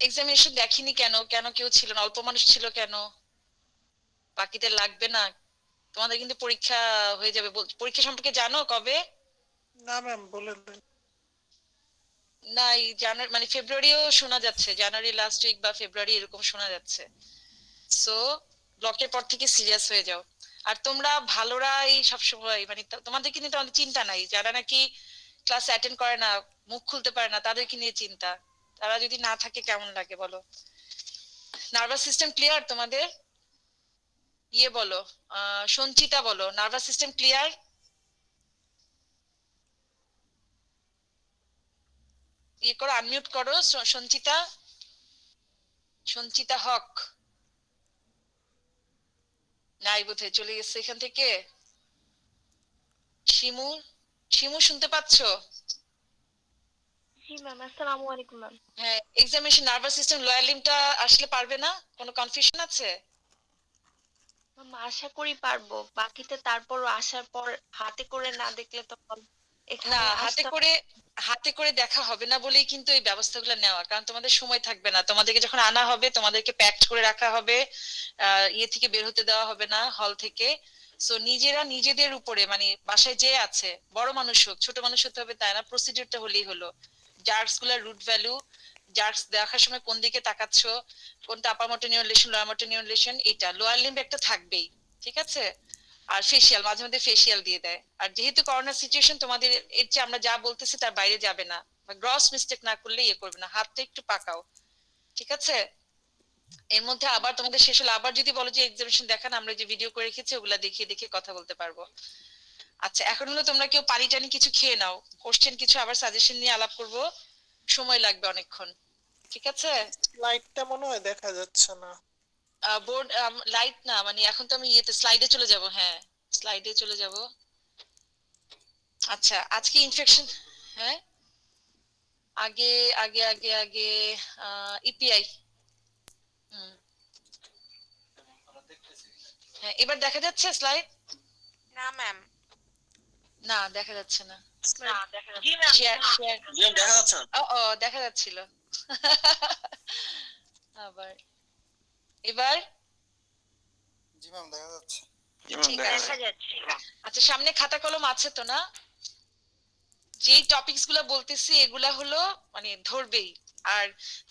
Examination দেখিনি কেন? কেন কেউ ছিল না? অল্প মানুষ ছিল কেন? বাকিদের লাগবে না? তোমাদের কিন্তু পরীক্ষা হয়ে যাবে। পরীক্ষা সম্পর্কে জানো কবে? না ম্যাম, বলে দিন। না, এই জানুয়ারি মানে ফেব্রুয়ারিও শোনা যাচ্ছে, জানুয়ারি লাস্ট উইক বা ফেব্রুয়ারি এরকম শোনা যাচ্ছে। সো ব্লকের পর থেকে সিরিয়াস হয়ে যাও। আর তোমরা ভালোরা এই সবসময় মানে তোমাদেরকে নিয়ে তোমাদের চিন্তা নাই। যারা নাকি ক্লাস অ্যাটেন্ড করে না, মুখ খুলতে পারে না, তাদেরকে নিয়ে চিন্তা। তারা যদি না থাকে কেমন লাগে বলো? নার্ভাস সিস্টেম ক্লিয়ার তোমাদের? ইয়ে বলো, সঞ্চিতা বলো, নার্ভাস সিস্টেম ক্লিয়ার? ইয়ে করো, আনমিউট করো সঞ্চিতা। সঞ্চিতা হক। নাই বোধহয়, চলে গেছে এখান থেকে। শিমু, শিমু শুনতে পাচ্ছো? জি ম্যাম, আসসালামু আলাইকুম ম্যাম। হ্যাঁ, এক্সামিনেশন নার্ভাস সিস্টেম লোয়ার লিম্বটা আসলে পারবে না? কোনো কনফিউশন আছে? ম্যাম আশা করি পারবো, বাকিতে তারপরও আসার পর হাতে করে না দেখলে তো না, এখানে হাতে আসতে। করে হাতে করে দেখা হবে না বলেই কিন্তু এই ব্যবস্থাগুলো নেওয়া। কারণ তোমাদের সময় থাকবে না, তোমাদেরকে যখন আনা হবে তোমাদেরকে প্যাকড করে রাখা হবে, ইয়ে থেকে বের হতে দেওয়া হবে না, হল থেকে। সো নিজেরা নিজেদের উপরে মানে বাসায় যে আছে, বড় মানুষ হোক ছোট মানুষ হতে হবে তাই না, প্রসিডিউরটা হলেই হলো। জার্কস গুলার রুট ভ্যালু, জার্কস দেখার সময় কোন দিকে তাকাচ্ছ, কোনটা আপার motor neuron lesson lower motor neuron lesson, এটা লোয়ার লিম্ব একটা থাকবেই। ঠিক আছে? আর ফেসিয়াল মাঝে মধ্যে ফেসিয়াল দিয়ে দেয়। আর যেহেতু করোনা সিচুয়েশন, তোমাদের এর চেয়ে আমরা যা বলতেছি তার বাইরে যাবে না, গ্রস মিস্টেক না করলে ইয়ে করবে না, হাতটা একটু পাকাও। ঠিক আছে? এর মধ্যে আবার তোমাদের শেষ হলে আবার যদি বলো যে এক্সামিনেশন দেখান, আমরা যে ভিডিও করে রেখেছি ওগুলা দেখিয়ে দেখিয়ে কথা বলতে পারবো। আচ্ছা, এখন হলো তোমরা কেউ পানি টানি কিছু খেয়ে নাও, কোশ্চেন কিছু আবার সাজেশন নিয়ে আলাপ করব, সময় লাগবে অনেকক্ষণ। ঠিক আছে? লাইটটা মনে হয় দেখা যাচ্ছে না। বোর্ড লাইট না, মানে এখন তো আমি ইয়েতে স্লাইডে চলে যাব। হ্যাঁ, স্লাইডে চলে যাব। আচ্ছা, আজকে ইনফেকশন। হ্যাঁ, আগে আগে আগে আগে ইপিআই। হুম, হ্যাঁ, এবার দেখা যাচ্ছে স্লাইড? না ম্যাম। না, দেখা যাচ্ছে না। না স্লাইড দেখা যাচ্ছে। জি ম্যাম, শেয়ার শেয়ার। জি ম্যাম দেখা যাচ্ছে না। ও ও, দেখা যাচ্ছিল। আবার এবার জি ম্যাম, দেখা যাচ্ছে। জি ম্যাম ঠিক দেখা আছে। যাচ্ছে। আচ্ছা, সামনে খাতা কলম আছে তো না? যেই টপিকস গুলা বলতেছি এগুলা হলো মানে ধরবেই। আর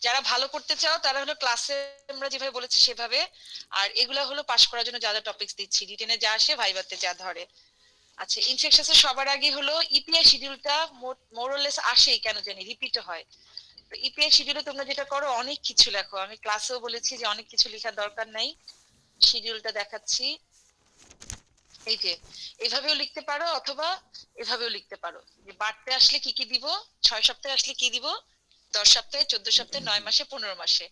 যারা ভালো করতে চাও তারা হলো ক্লাসে আমরা যেভাবে বলেছি সেভাবে। আর এগুলা হলো পাশ করার জন্য যা যা টপিকস দিচ্ছি, রিটেনে যা আসে ভাইভাতে যা ধরে। আচ্ছা, ইনফেকশনসের সবার আগে হলো ইপিআই শিডিউলটা মোরলেস আসেই কেন জানি রিপিট হয়। তো ইপিআই শিডিউলে তোমরা যেটা করো অনেক কিছু লেখো, আমি ক্লাসেও বলেছি যে অনেক কিছু লেখার দরকার নাই। শিডিউলটা দেখাচ্ছি, এই যে এভাবেও লিখতে পারো অথবা এভাবেও লিখতে পারো যে বাড়তে আসলে কি কি দিব, 6 সপ্তাহে আসলে কি দিব, 10 সপ্তাহে, 14 সপ্তাহে, 9 মাসে, 15 মাসে,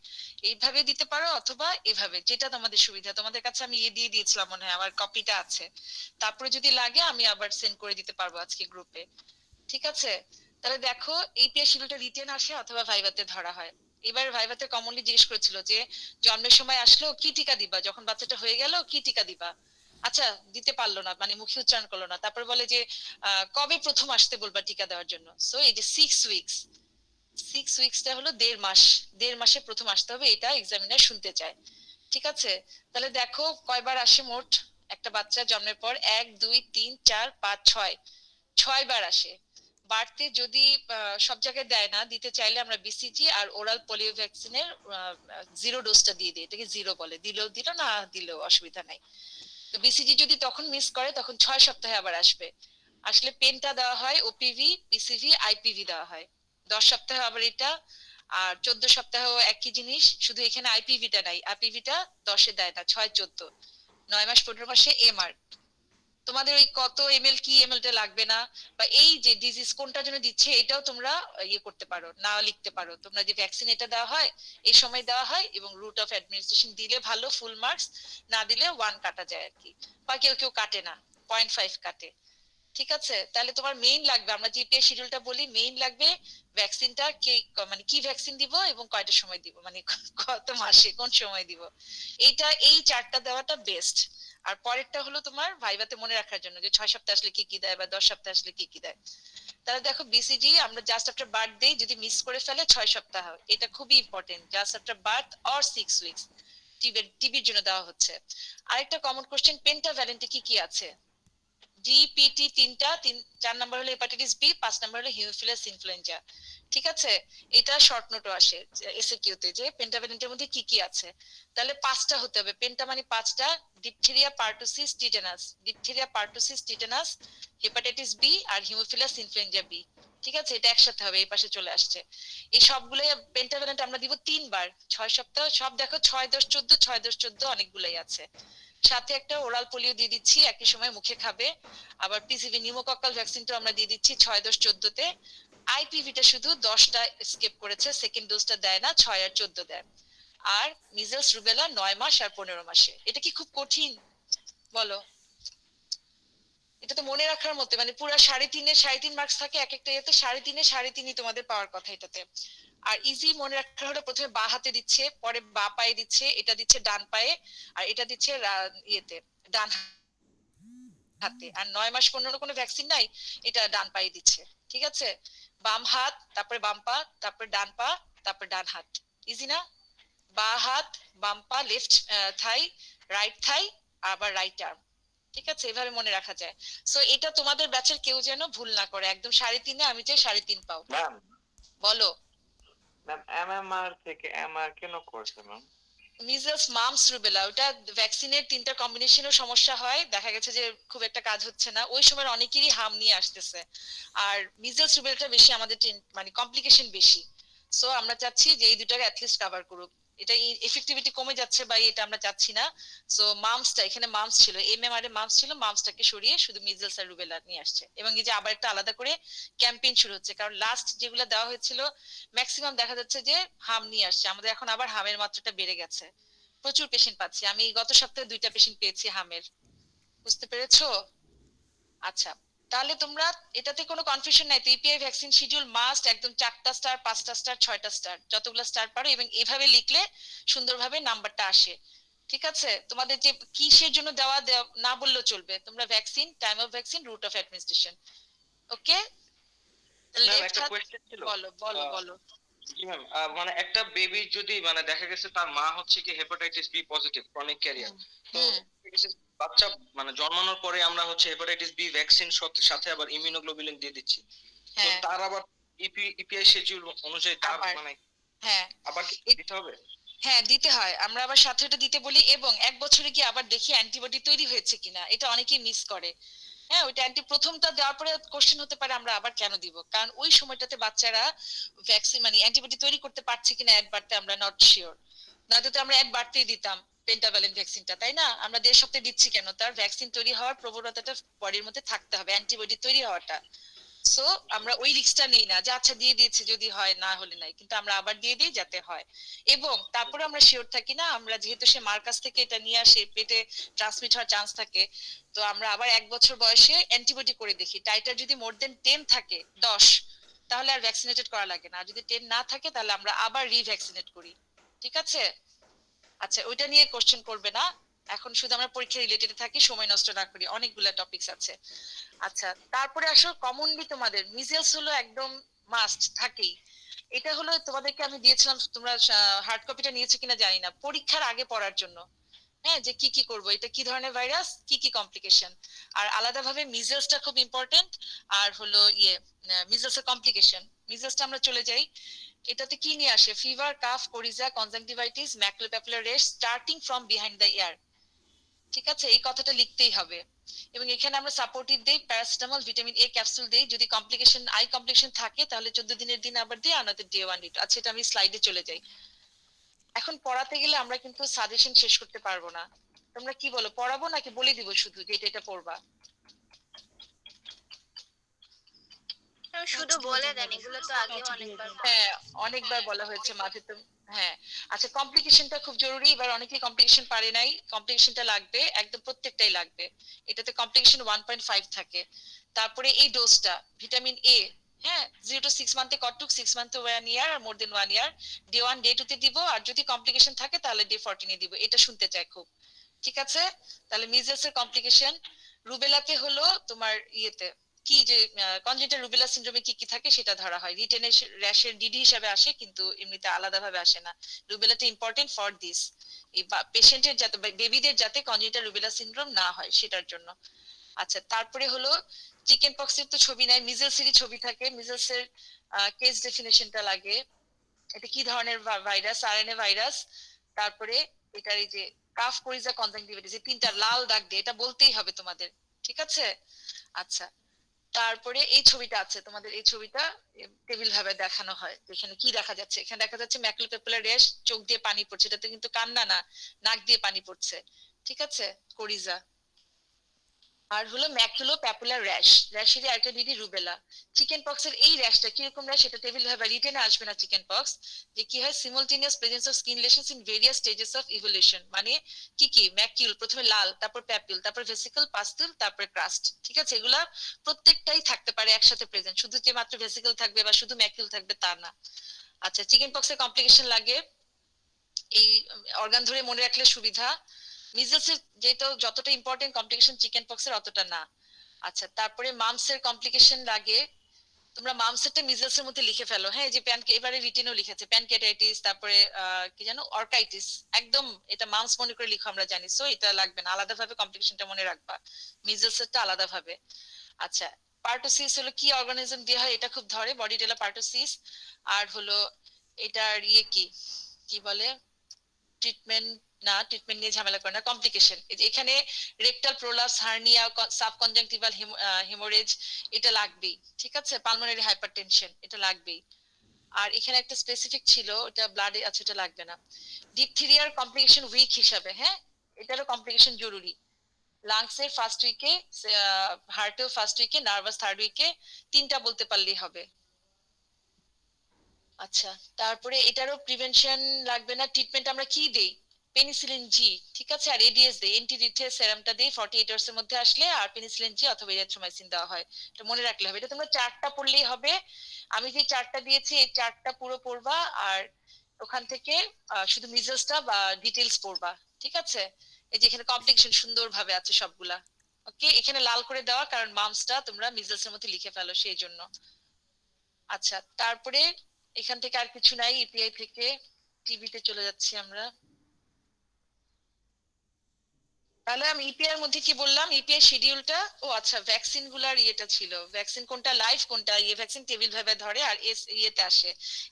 এইভাবে দিতে পারো অথবা এভাবে, যেটা তোমাদের সুবিধা। তোমাদের কাছে আমি ইয়ে দিয়ে দিয়েছিলাম মনে হয়, আমার কপিটা আছে। তারপরে যদি লাগে আমি আবার সেন্ড করে দিতে পারবো আজকে গ্রুপে। ঠিক আছে? তাহলে দেখো, এইপিআই শিডিউলটা রিটেন আসে অথবা ভাইভাতে ধরা হয়। এবার ভাইভাতে কমনলি জিজ্ঞেস করেছিল যে জন্মের সময় আসলো কি টিকা দিবা, যখন বাচ্চাটা হয়ে গেল কি টিকা দিবা। আচ্ছা, দিতে পারলো না, মানে মুখে উচ্চারণ করলো না। তারপর বলে যে কবে প্রথম আসতে বলবা টিকা দেওয়ার জন্য। সো এই যে 6 উইকস, 6 উইকসটা হলো 1.5 মাস। 1.5 মাসে প্রথম আসতে হবে, এটা এক্সামিনার শুনতে চায়। ঠিক আছে? তাহলে দেখো কয়বার আসে মোট একটা বাচ্চা জন্মের পর, 1 2 3 4 5 6, 6বার আসে। বাড়তে যদি সব জায়গায় দেয় না, দিতে চাইলে আমরা বিসিজি আর ওরাল পোলিও ভ্যাকসিনের 0 ডোজটা দিয়ে দিই, এটাকে জিরো বলে, দিলেও দিল না দিলেও অসুবিধা নাই। তো বিসিজি যদি তখন মিস করে তখন 6 সপ্তাহে আবার আসবে। আসলে পেনটা দেওয়া হয়, ওপিভি, পিসিভি, আইপিভি দেওয়া হয়। 10 সপ্তাহে আবার এটা। আর 14 সপ্তাহেও একই জিনিস, শুধু এখানে আইপিভিটা নাই, আইপিভিটা 10-এ দেয় না, 6 14, 9 মাস 15 মাসে এমআর। তোমাদের ওই কত এমএল কি এমএলটা লাগবে না, বা এই যে ডিজিজ কোনটার জন্য দিচ্ছে এটাও তোমরা ইয়ে করতে পারো, না লিখতে পারো। তোমরা যে ভ্যাকসিন এটা দেওয়া হয়, এই সময় দেওয়া হয়, এবং রুট অফ অ্যাডমিনিস্ট্রেশন দিলে ভালো, ফুল মার্কস। না দিলে 1 কাটা যায় আর কি। বা কেউ কেউ কাটে না, 0.5 কাটে। ঠিক আছে? তাহলে তোমার মেইন লাগবে, আমরা জিপিএ শিডিউলটা বলি, মেইন লাগবে ভ্যাকসিনটা কি, মানে কি ভ্যাকসিন দিব এবং কয়টার সময় দিব, মানে কত মাসে কোন সময় দিব। এইটা, এই চারটা দেওয়াটা বেস্ট। আর পরেরটা হলো তোমার ভাইভাতে মনে রাখার জন্য যে 6 সপ্তাহ আসলে কি কি দেয় বা 10 সপ্তাহ আসলে কি কি দেয়। তাহলে দেখো বিসিজি আমরা জাস্ট আফটার বার্থ দেই, যদি মিস করে ফেলে 6 সপ্তাহ, এটা খুবই important, just after birth or 6 weeks টিবির জন্য দেওয়া হচ্ছে। আরেকটা কমন কোশ্চেন, পেন্টাভ্যালেন্টে কি কি আছে? ডিপিটি তিনটা, 4 নাম্বার হলো হেপাটাইটিস বি, 5 নাম্বার হলো হিমোফিলাস ইনফ্লুয়েঞ্জা। ঠিক আছে, এটা শর্ট নোটও আসে এসএকিউ তে যে পেন্টাভ্যালেন্টের মধ্যে কি কি আছে। তাহলে 5টা হতে হবে, পেন্টা মানে 5টা, diphtheria, pertussis, tetanus, diphtheria, pertussis, tetanus, hepatitis B আর হিমোফিলাস ইনফ্লুয়েঞ্জা বি। ঠিক আছে, এটা একসাথে হবে, এই পাশে চলে আসছে। এই সবগুলো পেন্টাভ্যালেন্ট আমরা দিব 3 বার, 6 সপ্তাহ। সব দেখো 6 10 14, 6 10 14 অনেকগুলাই আছে। সাথে একটা ওরাল পোলিও দিয়ে দিচ্ছি, একই সময় মুখে খাবে। আবার পিসিভি নিউমোকক্কাল ভ্যাকসিনটা আমরা দিয়ে দিচ্ছি 6 10 14 তে। আইপিভিটা শুধু 10টা স্কিপ করেছে, সেকেন্ড ডোজটা দেয় না, 6 আর 14 দেয়। আর মিজলস রুবেলা 9 মাস আর 15 মাসে। এটা কি খুব কঠিন বলো? এটা তো মনে রাখার মতো, মানে পুরো 3.5 মার্কস থাকে এক একটা ইয়েতে, 3.5 তোমাদের পাওয়ার কথা এটাতে। আর ইজি মনে রাখার হলো, প্রথমে বা হাতে দিচ্ছে, পরে বা পায়ে দিচ্ছে, এটা দিচ্ছে ডান পায়ে, আর এটা দিচ্ছে ইয়েতে ডান হাতে। আর 9 মাস 15 কোনো ভ্যাকসিন নাই, এটা ডান পায়ে দিচ্ছে। ঠিক আছে, বাম হাত, তারপরে বাম পা, তারপরে ডান পা, তারপরে ডান হাত। ইজি না? বা হাত, বাম পা, লেফট থাই, রাইট থাই, আবার রাইট আর্ম। ঠিক আছে, এভাবে মনে রাখা যায়। সো এটা তোমাদের ব্যাচের কেউ যেন ভুল না করে, একদম 3.5 আমি চাই 3.5 পাও। ম্যাম বলো। ম্যাম এমএমআর থেকে এমআর কেন করছে ম্যাম? মিজলস, মামস, রুবেলা, ওটা ভ্যাকসিনের 3টা কম্বিনেশনও সমস্যা হয়, দেখা গেছে যে খুব একটা কাজ হচ্ছে না, ওই সময় অনেকেরই হাম নিয়ে আসতেছে। আর মিজলস রুবেলাটা বেশি আমাদের মানে কমপ্লিকেশন বেশি। সো আমরা চাচ্ছি যে এই দুটাকে অ্যাটলিস্ট কভার করুক। এটা এফেক্টিভিটি কমে যাচ্ছে বা এটা আমরা চাচ্ছি না। সো মামসটা, এখানে মামস ছিল, এমএমআর এ মামস ছিল, মামসটাকে সরিয়ে শুধু মিজলস আর রুবেলা নিয়ে আসছে। এবং এই যে আবার একটা আলাদা করে ক্যাম্পেইন শুরু হচ্ছে, কারণ লাস্ট যেগুলো দেওয়া হয়েছিল ম্যাক্সিমাম দেখা যাচ্ছে যে হাম নিয়ে আসছে। আমাদের এখন আবার হামের মাত্রাটা বেড়ে গেছে, প্রচুর পেশেন্ট পাচ্ছি। আমি গত সপ্তাহে 2টা পেশেন্ট পেয়েছি হামের। বুঝতে পেরেছো? আচ্ছা, তাহলে তোমরা এটাতে কোনো কনফিউশন নাই তো? ইপিআই ভ্যাকসিন শিডিউল মাস্ট একদম 4টা স্টার, 5টা স্টার, 6টা স্টার, যতগুলো স্টার পারো, এবং এভাবে লিখলে সুন্দরভাবে নাম্বারটা আসে। ঠিক আছে, তোমাদের যে কিসের জন্য না বললেও চলবে, তোমরা vaccine, time of vaccine, route of administration. Okay, ma'am left একটা হাত। কোয়েশ্চেন ছিল। বলো বলো আহ, বলো। জি ম্যাম, মানে একটা বেবি যদি মানে দেখা গেছে তার মা হচ্ছে কি hepatitis B positive chronic carrier, হুম তো হুম, দেখা গেছে বাচ্চা মানে জন্মানোর পরে আমরা হচ্ছে হেপাটাইটিস বি ভ্যাকসিন সাথে আবার ইমিউনোগ্লোবুলিন দিয়ে দিচ্ছি, তো হ্যাঁ তার আবার ইপিআই শিডিউল অনুযায়ী তার আবার, মানে হ্যাঁ আবার কি দিতে হবে? হ্যাঁ দিতে হয়, আমরা আবার সাথে ওটা দিতে বলি, এবং 1 বছরে কি আবার দেখি অ্যান্টিবডি তৈরি হয়েছে কিনা, এটা অনেকেই মিস করে। হ্যাঁ, ওইটা প্রথমটা দেওয়ার পরে কোশ্চেন হতে পারে আমরা আবার কেন দিব, কারণ ওই সময়টাতে বাচ্চারা ভ্যাকসিন মানে অ্যান্টিবডি তৈরি করতে পারছে কিনা অ্যাড বাড়তে আমরা নট শিওর। নয়তো তো আমরা অ্যাড বাড়তেই দিতাম পেন্টাভ্যালেন্ট ভ্যাকসিনটা, তাই না? আমরা 1.5 সপ্তাহে দিচ্ছি কেন? তার ভ্যাকসিন তৈরি হওয়ার প্রবণতাটা বডির মধ্যে থাকতে হবে, অ্যান্টিবডি তৈরি হওয়াটা। সো আমরা ওই রিস্কটা নেই না যে আচ্ছা দিয়ে দিয়েছে যদি হয়, না হলে নাই, কিন্তু আমরা আবার দিয়ে দিই যাতে হয়। এবং তারপরে আমরা শিওর থাকি না, আমরা যেহেতু সে মার কাছ থেকে এটা নিয়ে আসে, পেটে ট্রান্সমিট হওয়ার চান্স থাকে, তো আমরা আবার 1 বছর বয়সে অ্যান্টিবডি করে দেখি, টাইটার যদি মোর দেন 10 থাকে, 10, তাহলে আর ভ্যাকসিনেটেড করা লাগে না। আর যদি 10 না থাকে তাহলে আমরা আবার রিভ্যাকসিনেট করি। ঠিক আছে, আচ্ছা ওইটা নিয়ে কোশ্চেন করবে না, এখন শুধু আমরা পরীক্ষা রিলেটেড থাকি, সময় নষ্ট না করি, অনেকগুলা টপিকস আছে। আচ্ছা, তারপরে আসো কমনলি তোমাদের মিজেলস হলো একদম মাস্ট থাকেই। এটা হলো তোমাদেরকে আমি দিয়েছিলাম, তোমরা হার্ড কপিটা নিয়েছো কিনা জানি না, পরীক্ষার আগে পড়ার জন্য। হ্যাঁ, যে কি কি করব, এটা কি ধরনের ভাইরাস, কি কি কমপ্লিকেশন। আর আলাদাভাবে মিজেলসটা খুব ইম্পর্টেন্ট। আর হলো মিজেলস এর কমপ্লিকেশন। মিজেলসটা আমরা চলে যাই, এটাতে কি নিয়ে আসে? ফিভার, কাফ, কোরিজা, কনজাংটিভাইটিস, ম্যাকুলোপ্যাপুলার রেশ স্টার্টিং ফ্রম বিহাইন্ড দ্য ইয়ার। ঠিক আছে, এই কথাটা লিখতেই হবে। এবং এখানে আমরা সাপোর্টিভ দেই, প্যারাসিটামল, ভিটামিন এ ক্যাপসুল দেই, যদি কমপ্লিকেশন আই কমপ্লিকেশন থাকে তাহলে 14 দিনের দিন আবার দিই, আনাদের ডে 1 ডে 2। আচ্ছা, এটা আমি স্লাইডে চলে যাই। এখন পড়াতে গেলে আমরা কিন্তু সাজেশন শেষ করতে পারবো না। তোমরা কি বলো, পড়াবো নাকি বলে দিব শুধু যে এটা এটা পড়বা? শুধু বলে দেন, এগুলো তো আগে অনেকবার হ্যাঁ, অনেকবার বলা হয়েছে মাঝে তো। হ্যাঁ, আচ্ছা কমপ্লিকেশনটা খুব জরুরি, এবার অনেকেই কমপ্লিকেশন পারে নাই, কমপ্লিকেশনটা লাগবে একদম, প্রত্যেকটাই লাগবে। এটাতে কমপ্লিকেশন 1.5 থাকে। তারপরে এই ডোজটা ভিটামিন এ, হ্যাঁ 0 to 6 মান্থে কটুক, 6 মান্থে 1 ইয়ার, আর more than 1 year, day 1 day 2 তে দিব, আর যদি কমপ্লিকেশন থাকে তাহলে ডে 14 এ দিব, এটা শুনতে চাই খুব। ঠিক আছে, তাহলে মিজেলস এর কমপ্লিকেশন। রুবেলাতে হলো তোমার ইয়েতে কি যে কনজেনিটাল রুবেলা সিনড্রোমে কি কি থাকে সেটা ধরা হয়। রিটেন র্যাশের ডিডি হিসাবে আসে, কিন্তু এমনিতে আলাদাভাবে আসে না। রুবেলাটা ইম্পর্টেন্ট ফর দিস, এই পেশেন্টের যাতে বেবিদের যাতে কনজেনিটাল রুবেলা সিনড্রোম না হয় সেটার জন্য। আচ্ছা, তারপরে হলো চিকেন পক্সের তো ছবি নাই, মিজলসেরই ছবি থাকে। মিজলসের কেস ডেফিনেশনটা লাগে। এটা কি ধরনের ভাইরাস? RNA virus. তারপরে এটার এই যে কাফ কোরিজা কনজাংটিভিটিস, এই তিনটা লাল দাগ দিয়ে এটা বলতেই হবে তোমাদের, ঠিক আছে? আচ্ছা, তারপরে এই ছবিটা আছে তোমাদের, এই ছবিটা টেবিল ভাবে দেখানো হয়। এখানে কি দেখা যাচ্ছে? এখানে দেখা যাচ্ছে ম্যাকুলোপ্যাপুলার র্যাশ, চোখ দিয়ে পানি পড়ছে, এটাতে কিন্তু কান্না না, নাক দিয়ে পানি পড়ছে, ঠিক আছে? কোরিজা। আর হলো ম্যাকুলো প্যাপুলার র্যাশ, র্যাশেরই আরেকটা ডিডি রুবেলা। চিকেন পক্সের এই র্যাশটা কিরকম র্যাশ এটা টেবিল ভাবে রিটেনে আসবে না। চিকেন পক্স যে কি হয়, simultaneous presence of skin lesions in various stages of evolution. মানে কি কি, ম্যাকিউল প্রথমে লাল, তারপর প্যাপিউল, তারপর ভেসিকল, পাস্তুল, তারপর ক্রাস্ট, ঠিক আছে? এগুলা প্রত্যেকটাই থাকতে পারে একসাথে প্রেজেন্ট, শুধু যে মাত্র ভেসিকল থাকবে বা শুধু ম্যাকিউল থাকবে তা না। আচ্ছা, চিকেন পক্সের কমপ্লিকেশন লাগে, এই অর্গান ধরে মনে রাখলে সুবিধা। মিজলসের যেটা যতটা ইম্পর্টেন্ট কমপ্লিকেশন, চিকেন পক্সের অতটা না। আচ্ছা, তারপরে মামসের কমপ্লিকেশন লাগে। তোমরা মামসেরটা মিজলসের মধ্যে লিখে ফেলো, হ্যাঁ? যে এবারে রিটেনও লিখেছে প্যানকেটাইটিস, তারপরে কি জানো, অর্কাইটিস, একদম এটা মামস মনে করে লিখো, আমরা জানি। সো এটা লাগবে না, আলাদাভাবে কমপ্লিকেশনটা মনে রাখবা, মিজলসেরটা আলাদাভাবে। আচ্ছা, পার্টোসিস হলো কি অর্গানিজম দিয়ে হয়, এটা খুব ধরে, বডি টেলা পার্টোসিস। আর হলো এটার ইয়ে কি কি বলে, ট্রিটমেন্ট না, ট্রিটমেন্ট নিয়ে ঝামেলা করে না, কমপ্লিকেশন। এখানে rectal prolapse, hernia, subconjunctival haemorrhage, এটা লাগবেই, ঠিক আছে? পালমোনারি হাইপারটেনশন, এটা লাগবেই। আর এখানে একটা স্পেসিফিক ছিল, ওটা ব্লাডে আছে, এটা লাগবে না। ডিপথিরিয়ার কমপ্লিকেশন উইক হিসাবে, হ্যাঁ, এটারও কমপ্লিকেশন জরুরি। লাংসের ফার্স্ট উইকে, হার্টেও ফার্স্ট উইকে, নার্ভাস থার্ড উইকে, তিনটা বলতে পারলেই হবে। আচ্ছা, তারপরে এটারও প্রিভেনশন লাগবে না। ট্রিটমেন্ট আমরা কি দেই? পেনিসিলিন জি, ঠিক আছে? আর এডিএস দেই, এন্টিরিথ্রিয়াস সেরামটা দেই 48 আওয়ার্স এর মধ্যে আসলে, আর পেনিসিলিন জি অথবা এরিথ্রোমাইসিন দেওয়া হয়। এটা মনে রাখলে হবে। এটা তোমরা চারটা পড়লেই হবে। আমি যে চারটা দিয়েছি এই চারটা পুরো পড়বা, আর ওখান থেকে শুধু মিজলসটা বা ডিটেইলস পড়বা, ঠিক আছে? এই যে এখানে কমপ্লিকেশন সুন্দরভাবে আছে সবগুলা। ওকে, এখানে লাল করে দেওয়া কারণ মামসটা তোমরা মিজলসের মধ্যে লিখে ফেলো সেই জন্য। আচ্ছা, তারপরে এখান থেকে আর কিছু নাই। ইপিআই থেকে টিভিতে চলে যাচ্ছি আমরা। তাহলে আমি ইপিআই এর মধ্যে কি বললাম? ইপিআই শিডিউলটা, ও আচ্ছা, ভ্যাকসিন গুলার ইয়েটা ছিল, ভ্যাকসিন কোনটা লাইভ কোনটা ইয়ে, ভ্যাকসিন টেবিল ভাবে ধরে, আর এস ইয়েতে আসে,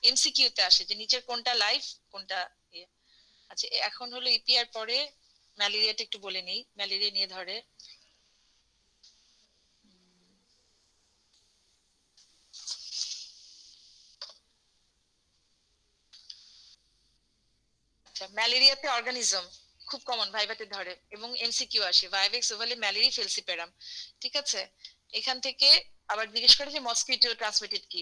এমসিকিউ তে আসে যে নিচের কোনটা লাইভ কোনটা ইয়ে। আচ্ছা, এখন হলো ইপিআই পরে ম্যালেরিয়াটা একটু বলে নেই, ম্যালেরিয়া নিয়ে ধরে। আচ্ছা, ম্যালেরিয়াতে অর্গানিজম খুব কমন, ভাইভাতে ধরে এবং এমসিকিউ আসে, ভাইভেক্স ওভালে ম্যালেরি ফেলসিপেরাম, ঠিক আছে? এখান থেকে আবার জিজ্ঞেস করে যে মসকিটো ট্রান্সমিটেড কি।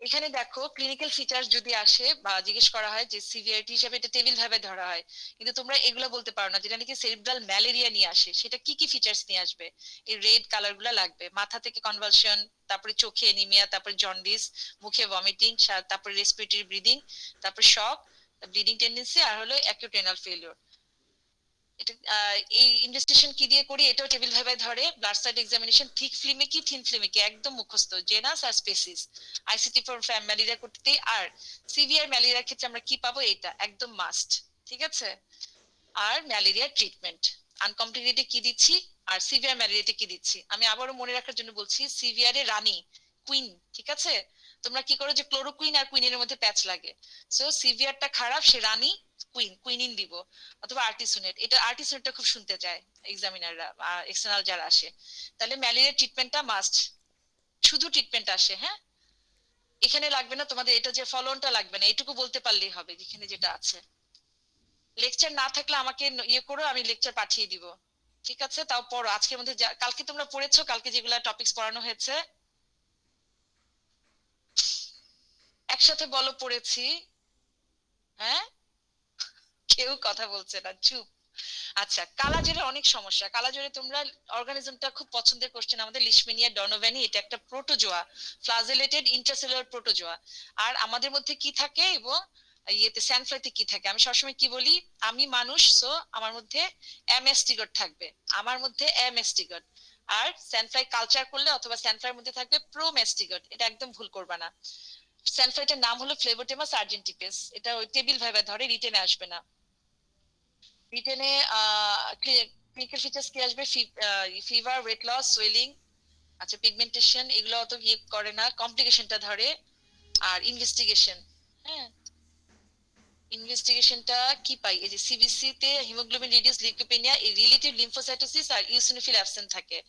এখানে দেখো ক্লিনিক্যাল ফিচার যদি আসে বা জিজ্ঞেস করা হয় যে সিভিয়ারিটি হিসেবে এটা টেবিল ভাবে ধরা হয়, কিন্তু তোমরা এগুলো বলতে পারো না। যেটা নাকি সেরিব্রাল ম্যালেরিয়া নিয়ে আসে, সেটা কি কি ফিচার্স নিয়ে আসবে? এই রেড কালার গুলা লাগবে। মাথা থেকে কনভালশন, তারপরে চোখে এনিমিয়া, তারপরে জন্ডিস, মুখে ভমিটিং, তারপরে রেসপিরেটরি ব্রিদিং, তারপরে শক, ব্লিডিং টেন্ডেন্সি, আর হলো অ্যাকিউট রেনাল ফেলিওর। এটা এই ইনভেস্টিগেশন কি দিয়ে করি? এটাও টেবিল ভাবে ধরে। ব্লাড সাইড এক্সামিনেশন, থিক ফিল্মে কি থিন ফিল্মে কি, একদম মুখস্থ, জেনাস আর স্পেসিস। আইসিটি ফর ম্যালেরিয়া করতে, আর সিভিয়ার ম্যালেরিয়ার ক্ষেত্রে আমরা কি পাবো, এটা একদম মাস্ট, ঠিক আছে? আর ম্যালেরিয়া ট্রিটমেন্ট, আনকমপ্লিকেটেড কি দিচ্ছি, আর সিভিয়ার ম্যালেরিয়াতে কি দিচ্ছি। আমি আবারও মনে রাখার জন্য বলছি, সিভিয়ারে রানী, কুইন, ঠিক আছে? তোমরা কি করো যে ক্লোরোকুইন আর কুইনের মধ্যে প্যাচ লাগে। সো সিভিয়ারটা খারাপ, সে রানী, কুইনিন দিব, অথবা আর্টিসুনেট। এটা আর্টিসুনেটটা খুব শুনতে চায় এক্সামিনাররা, এক্সটার্নাল যারা আসে। তাহলে ম্যালেরিয়া ট্রিটমেন্টটা মাস্ট, শুধু ট্রিটমেন্ট আসে, হ্যাঁ? এখানে লাগবে না তোমাদের, এটা যে ফলোনটা লাগবে না, এটুকু বলতে পারলেই হবে যেখানে যেটা আছে। লেকচার না থাকলে আমাকে ইয়ে করো, আমি লেকচার পাঠিয়ে দিব, ঠিক আছে? তাও পড়ো আজকের মধ্যে, কালকে তোমরা পড়েছো, কালকে যেগুলা টপিকস পড়ানো হয়েছে একসাথে বলো পড়েছি। হ্যাঁ, কেউ কথা বলছে না, চুপ। আচ্ছা, কালাজ্বরের অনেক সমস্যা। কালাজ্বরে তোমরা অর্গানিজমটা খুব পছন্দের কোশ্চেন আমাদের, লিশমেনিয়া ডনোভ্যানি। এটা একটা প্রোটোজোয়া, ফ্লাজেলেটেড ইন্ট্রাসেলুলার প্রোটোজোয়া। আর আমাদের মধ্যে কি থাকে এবং ইয়েতে স্যানফ্লাইতে কি থাকে? আমি সবসময় কি বলি, আমি মানুষ, সো আমার মধ্যে এমএসটিগট থাকবে, আমার মধ্যে এমএসটিগট। আর স্যানফ্লাই কালচার করলে অথবা স্যানফ্লাইয়ের মধ্যে থাকবে প্রোমেস্টিগট, এটা একদম ভুল করবা না। স্যানফ্লাইটার নাম হলো ফ্লেবোটেমা সার্জেন্টিপেস, এটা ওই টেবিল ভাইবা ধরে, রিটেনে আসবে না। রিটেনে ক্লিনিক্যাল ফিচার্স কি আসবে? ফিভার, ওয়েট লস, সোয়েলিং, আচ্ছা পিগমেন্টেশন, এগুলো অত কি করে না, কমপ্লিকেশনটা ধরে। আর ইনভেস্টিগেশন, হ্যাঁ ইনভেস্টিগেশনটা কি পাই, এই যে সিবিসি তে হিমোগ্লোবিন রিডিউস লিউকোপেনিয়া, এই রিলেটিভ লিম্ফোসাইটোসিস আর ইউসিনোফিল অ্যাবসেন্ট থাকে।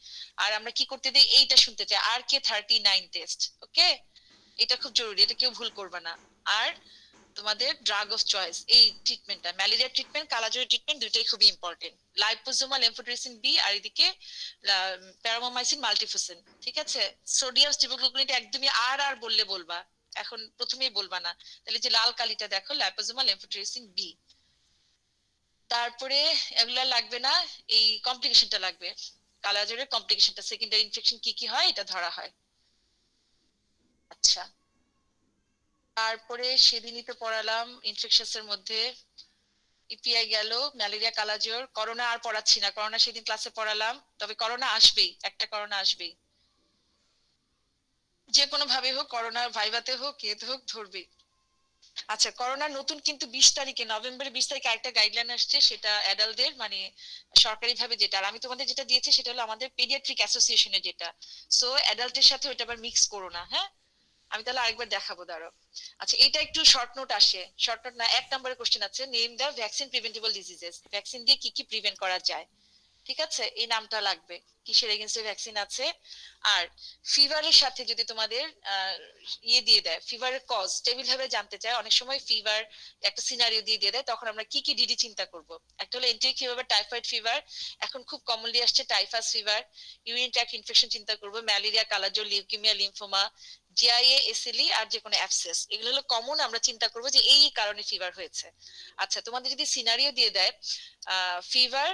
আর আমরা কি করতে দেই, এইটা শুনতে চাই, RK39 টেস্ট। ওকে, এটা খুব জরুরি, এটা কেউ ভুল করবে না। আর তোমাদের ড্রাগ অফ চয়েস, এই ট্রিটমেন্টটা ম্যালেরিয়া ট্রিটমেন্ট, কালাজ্বরের ট্রিটমেন্ট, দুইটাই খুবই ইম্পর্টেন্ট। লাইপোজোমাল এমফোটেরিসিন বি আর এদিকে প্যারামাইসিন মাল্টিফোসেন। ঠিক আছে, সোডিয়াম স্টিবোগ্লুকোনিট একদমই আর বললে বলবা, এখন প্রথমেই বলবা না। তাহলে যে লাল কালিটা দেখো, লাইপোজোমাল এমফোটেরিসিন বি। তারপরে এগুলা লাগবে না, এই কমপ্লিকেশনটা লাগবে, কালাজ্বরের কমপ্লিকেশনটা, সেকেন্ডারি ইনফেকশন কি কি হয় এটা ধরা হয়। আচ্ছা, তারপরে সেদিনই তো পড়ালাম ইনফেকশনস এর মধ্যে ইপিআই গেল, ম্যালেরিয়া, কালাজ্বর, করোনা আর পড়াচ্ছি না, করোনা সেদিন ক্লাসে পড়ালাম, তবে করোনা আসবেই, একটা করোনা আসবেই, যে কোনো ভাবে হোক, করোনা ভাইভাতে হোক এতে হোক ধরবেই। আচ্ছা, করোনার নতুন কিন্তু 20 তারিখে, নভেম্বরের 20 তারিখে একটা গাইডলাইন আসছে, সেটা অ্যাডাল্টদের মানে সরকারি ভাবে যেটা, আর আমি তোমাদের যেটা দিয়েছি সেটা হলো আমাদের পেডিয়াট্রিক অ্যাসোসিয়েশনের যেটা। সো অ্যাডাল্টের সাথে ওটা আবার মিক্স করো না, হ্যাঁ। আমি তাহলে আরেকবার দেখাবো, দাঁড়াও। আচ্ছা, এটা একটু শর্ট নোট আসে, শর্ট নোট না, 1 নম্বরের কোশ্চেন আছে, name the vaccine preventable diseases, vaccine দিয়ে কি কি প্রিভেন্ট করা যায়। ঠিক আছে, এই নামটা লাগবে, কিসের এগেইনস্টে ভ্যাকসিন আছে। আর ফিভারের সাথে যদি তোমাদের ইয়ে দিয়ে দেয়, ফিভারের কজ টেবিল ভাবে জানতে চায়, অনেক সময় ফিভার একটা সিনারিও দিয়ে দেয়, তখন আমরা কি কি ডিডি চিন্তা করব। একটা হলো এন্টেরিক ফিভার, টাইফয়েড ফিভার, এখন খুব কমনলি আসছে typhus fever, urine tract infection চিন্তা করব, ম্যালেরিয়া, কালাজ্বর, লিউকেমিয়া, লিম্ফোমা, জিআইএ, এসএলই আর যে কোনো অ্যাবসেস, এগুলো হলো কমন, আমরা চিন্তা করব যে এই কারণে ফিভার হয়েছে। আচ্ছা, তোমাদের যদি সিনারিও দিয়ে দেয় ফিভার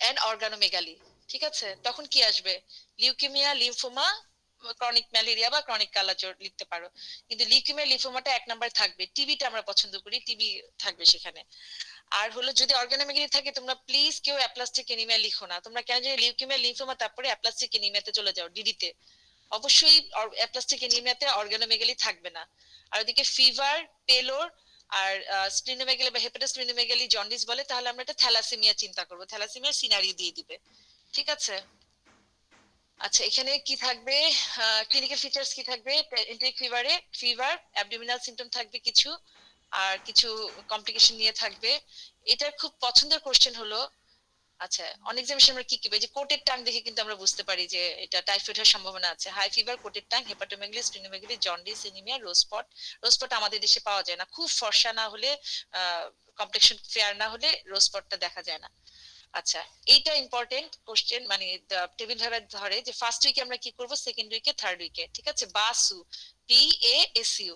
এন্ড অর্গানোমেগালি, ঠিক আছে, তখন কি আসবে, লিউকেমিয়া, লিম্ফোমা, ক্রনিক ম্যালেরিয়া বা ক্রনিক কালাজ্বর লিখতে পারো। কিন্তু লিউকেমিয়া, লিম্ফোমাটা 1 নাম্বার থাকবে, টিবিটা আমরা পছন্দ করি, টিবি থাকবে সেখানে। আর হলো যদি অর্গানোমেগালি থাকে, তোমরা প্লিজ কেউ অ্যাপ্লাস্টিক এনিমিয়া লিখো না, তোমরা কেন জানি লিউকেমিয়া, লিম্ফোমা তারপরে অ্যাপ্লাস্টিক এনিমিয়াতে চলে যাও, ডিডিতে। অবশ্যই অ্যাপ্লাস্টিক এনিমিয়াতে অর্গানোমেগালি থাকবে না। আর ওদিকে ফিভার, পেলোর আর স্প্লিনোমেগালি বা হেপাটোস্প্লিনোমেগালি জন্ডিস বলে, তাহলে আমরা এটা থ্যালাসেমিয়া চিন্তা করব, থ্যালাসেমিয়ার সিনারি দিয়ে দিবে। ঠিক আছে। আচ্ছা, এখানে কি থাকবে, ক্লিনিক্যাল ফিচার্স কি থাকবে, এন্টেরিক ফিভারে ফিভার, অ্যাবডোমিনাল সিম্পটম থাকবে কিছু, আর কিছু কমপ্লিকেশন নিয়ে থাকবে। এটার খুব পছন্দের কোশ্চেন হলো, আচ্ছা অন এক্সামিনেশন আমরা কি কি পাই, যে কোটেড টাং দেখে কিন্তু আমরা বুঝতে পারি যে এটা টাইফয়েড হওয়ার সম্ভাবনা আছে। High fever, coated tongue, hepatomegaly, splenomegaly, jaundice, anaemia, rose spot আমাদের দেশে পাওয়া যায় না, খুব ফর্সা না হলে, কমপ্লেক্সন ফেয়ার না হলে রোজ স্পটটা দেখা যায় না। আচ্ছা, এইটা ইম্পর্টেন্ট কোশ্চেন, মানে টেবিল ধরে যে ফার্স্ট উইকে আমরা কি করব, সেকেন্ড উইকে, থার্ড উইকে। ঠিক আছে, বাসু, PASU,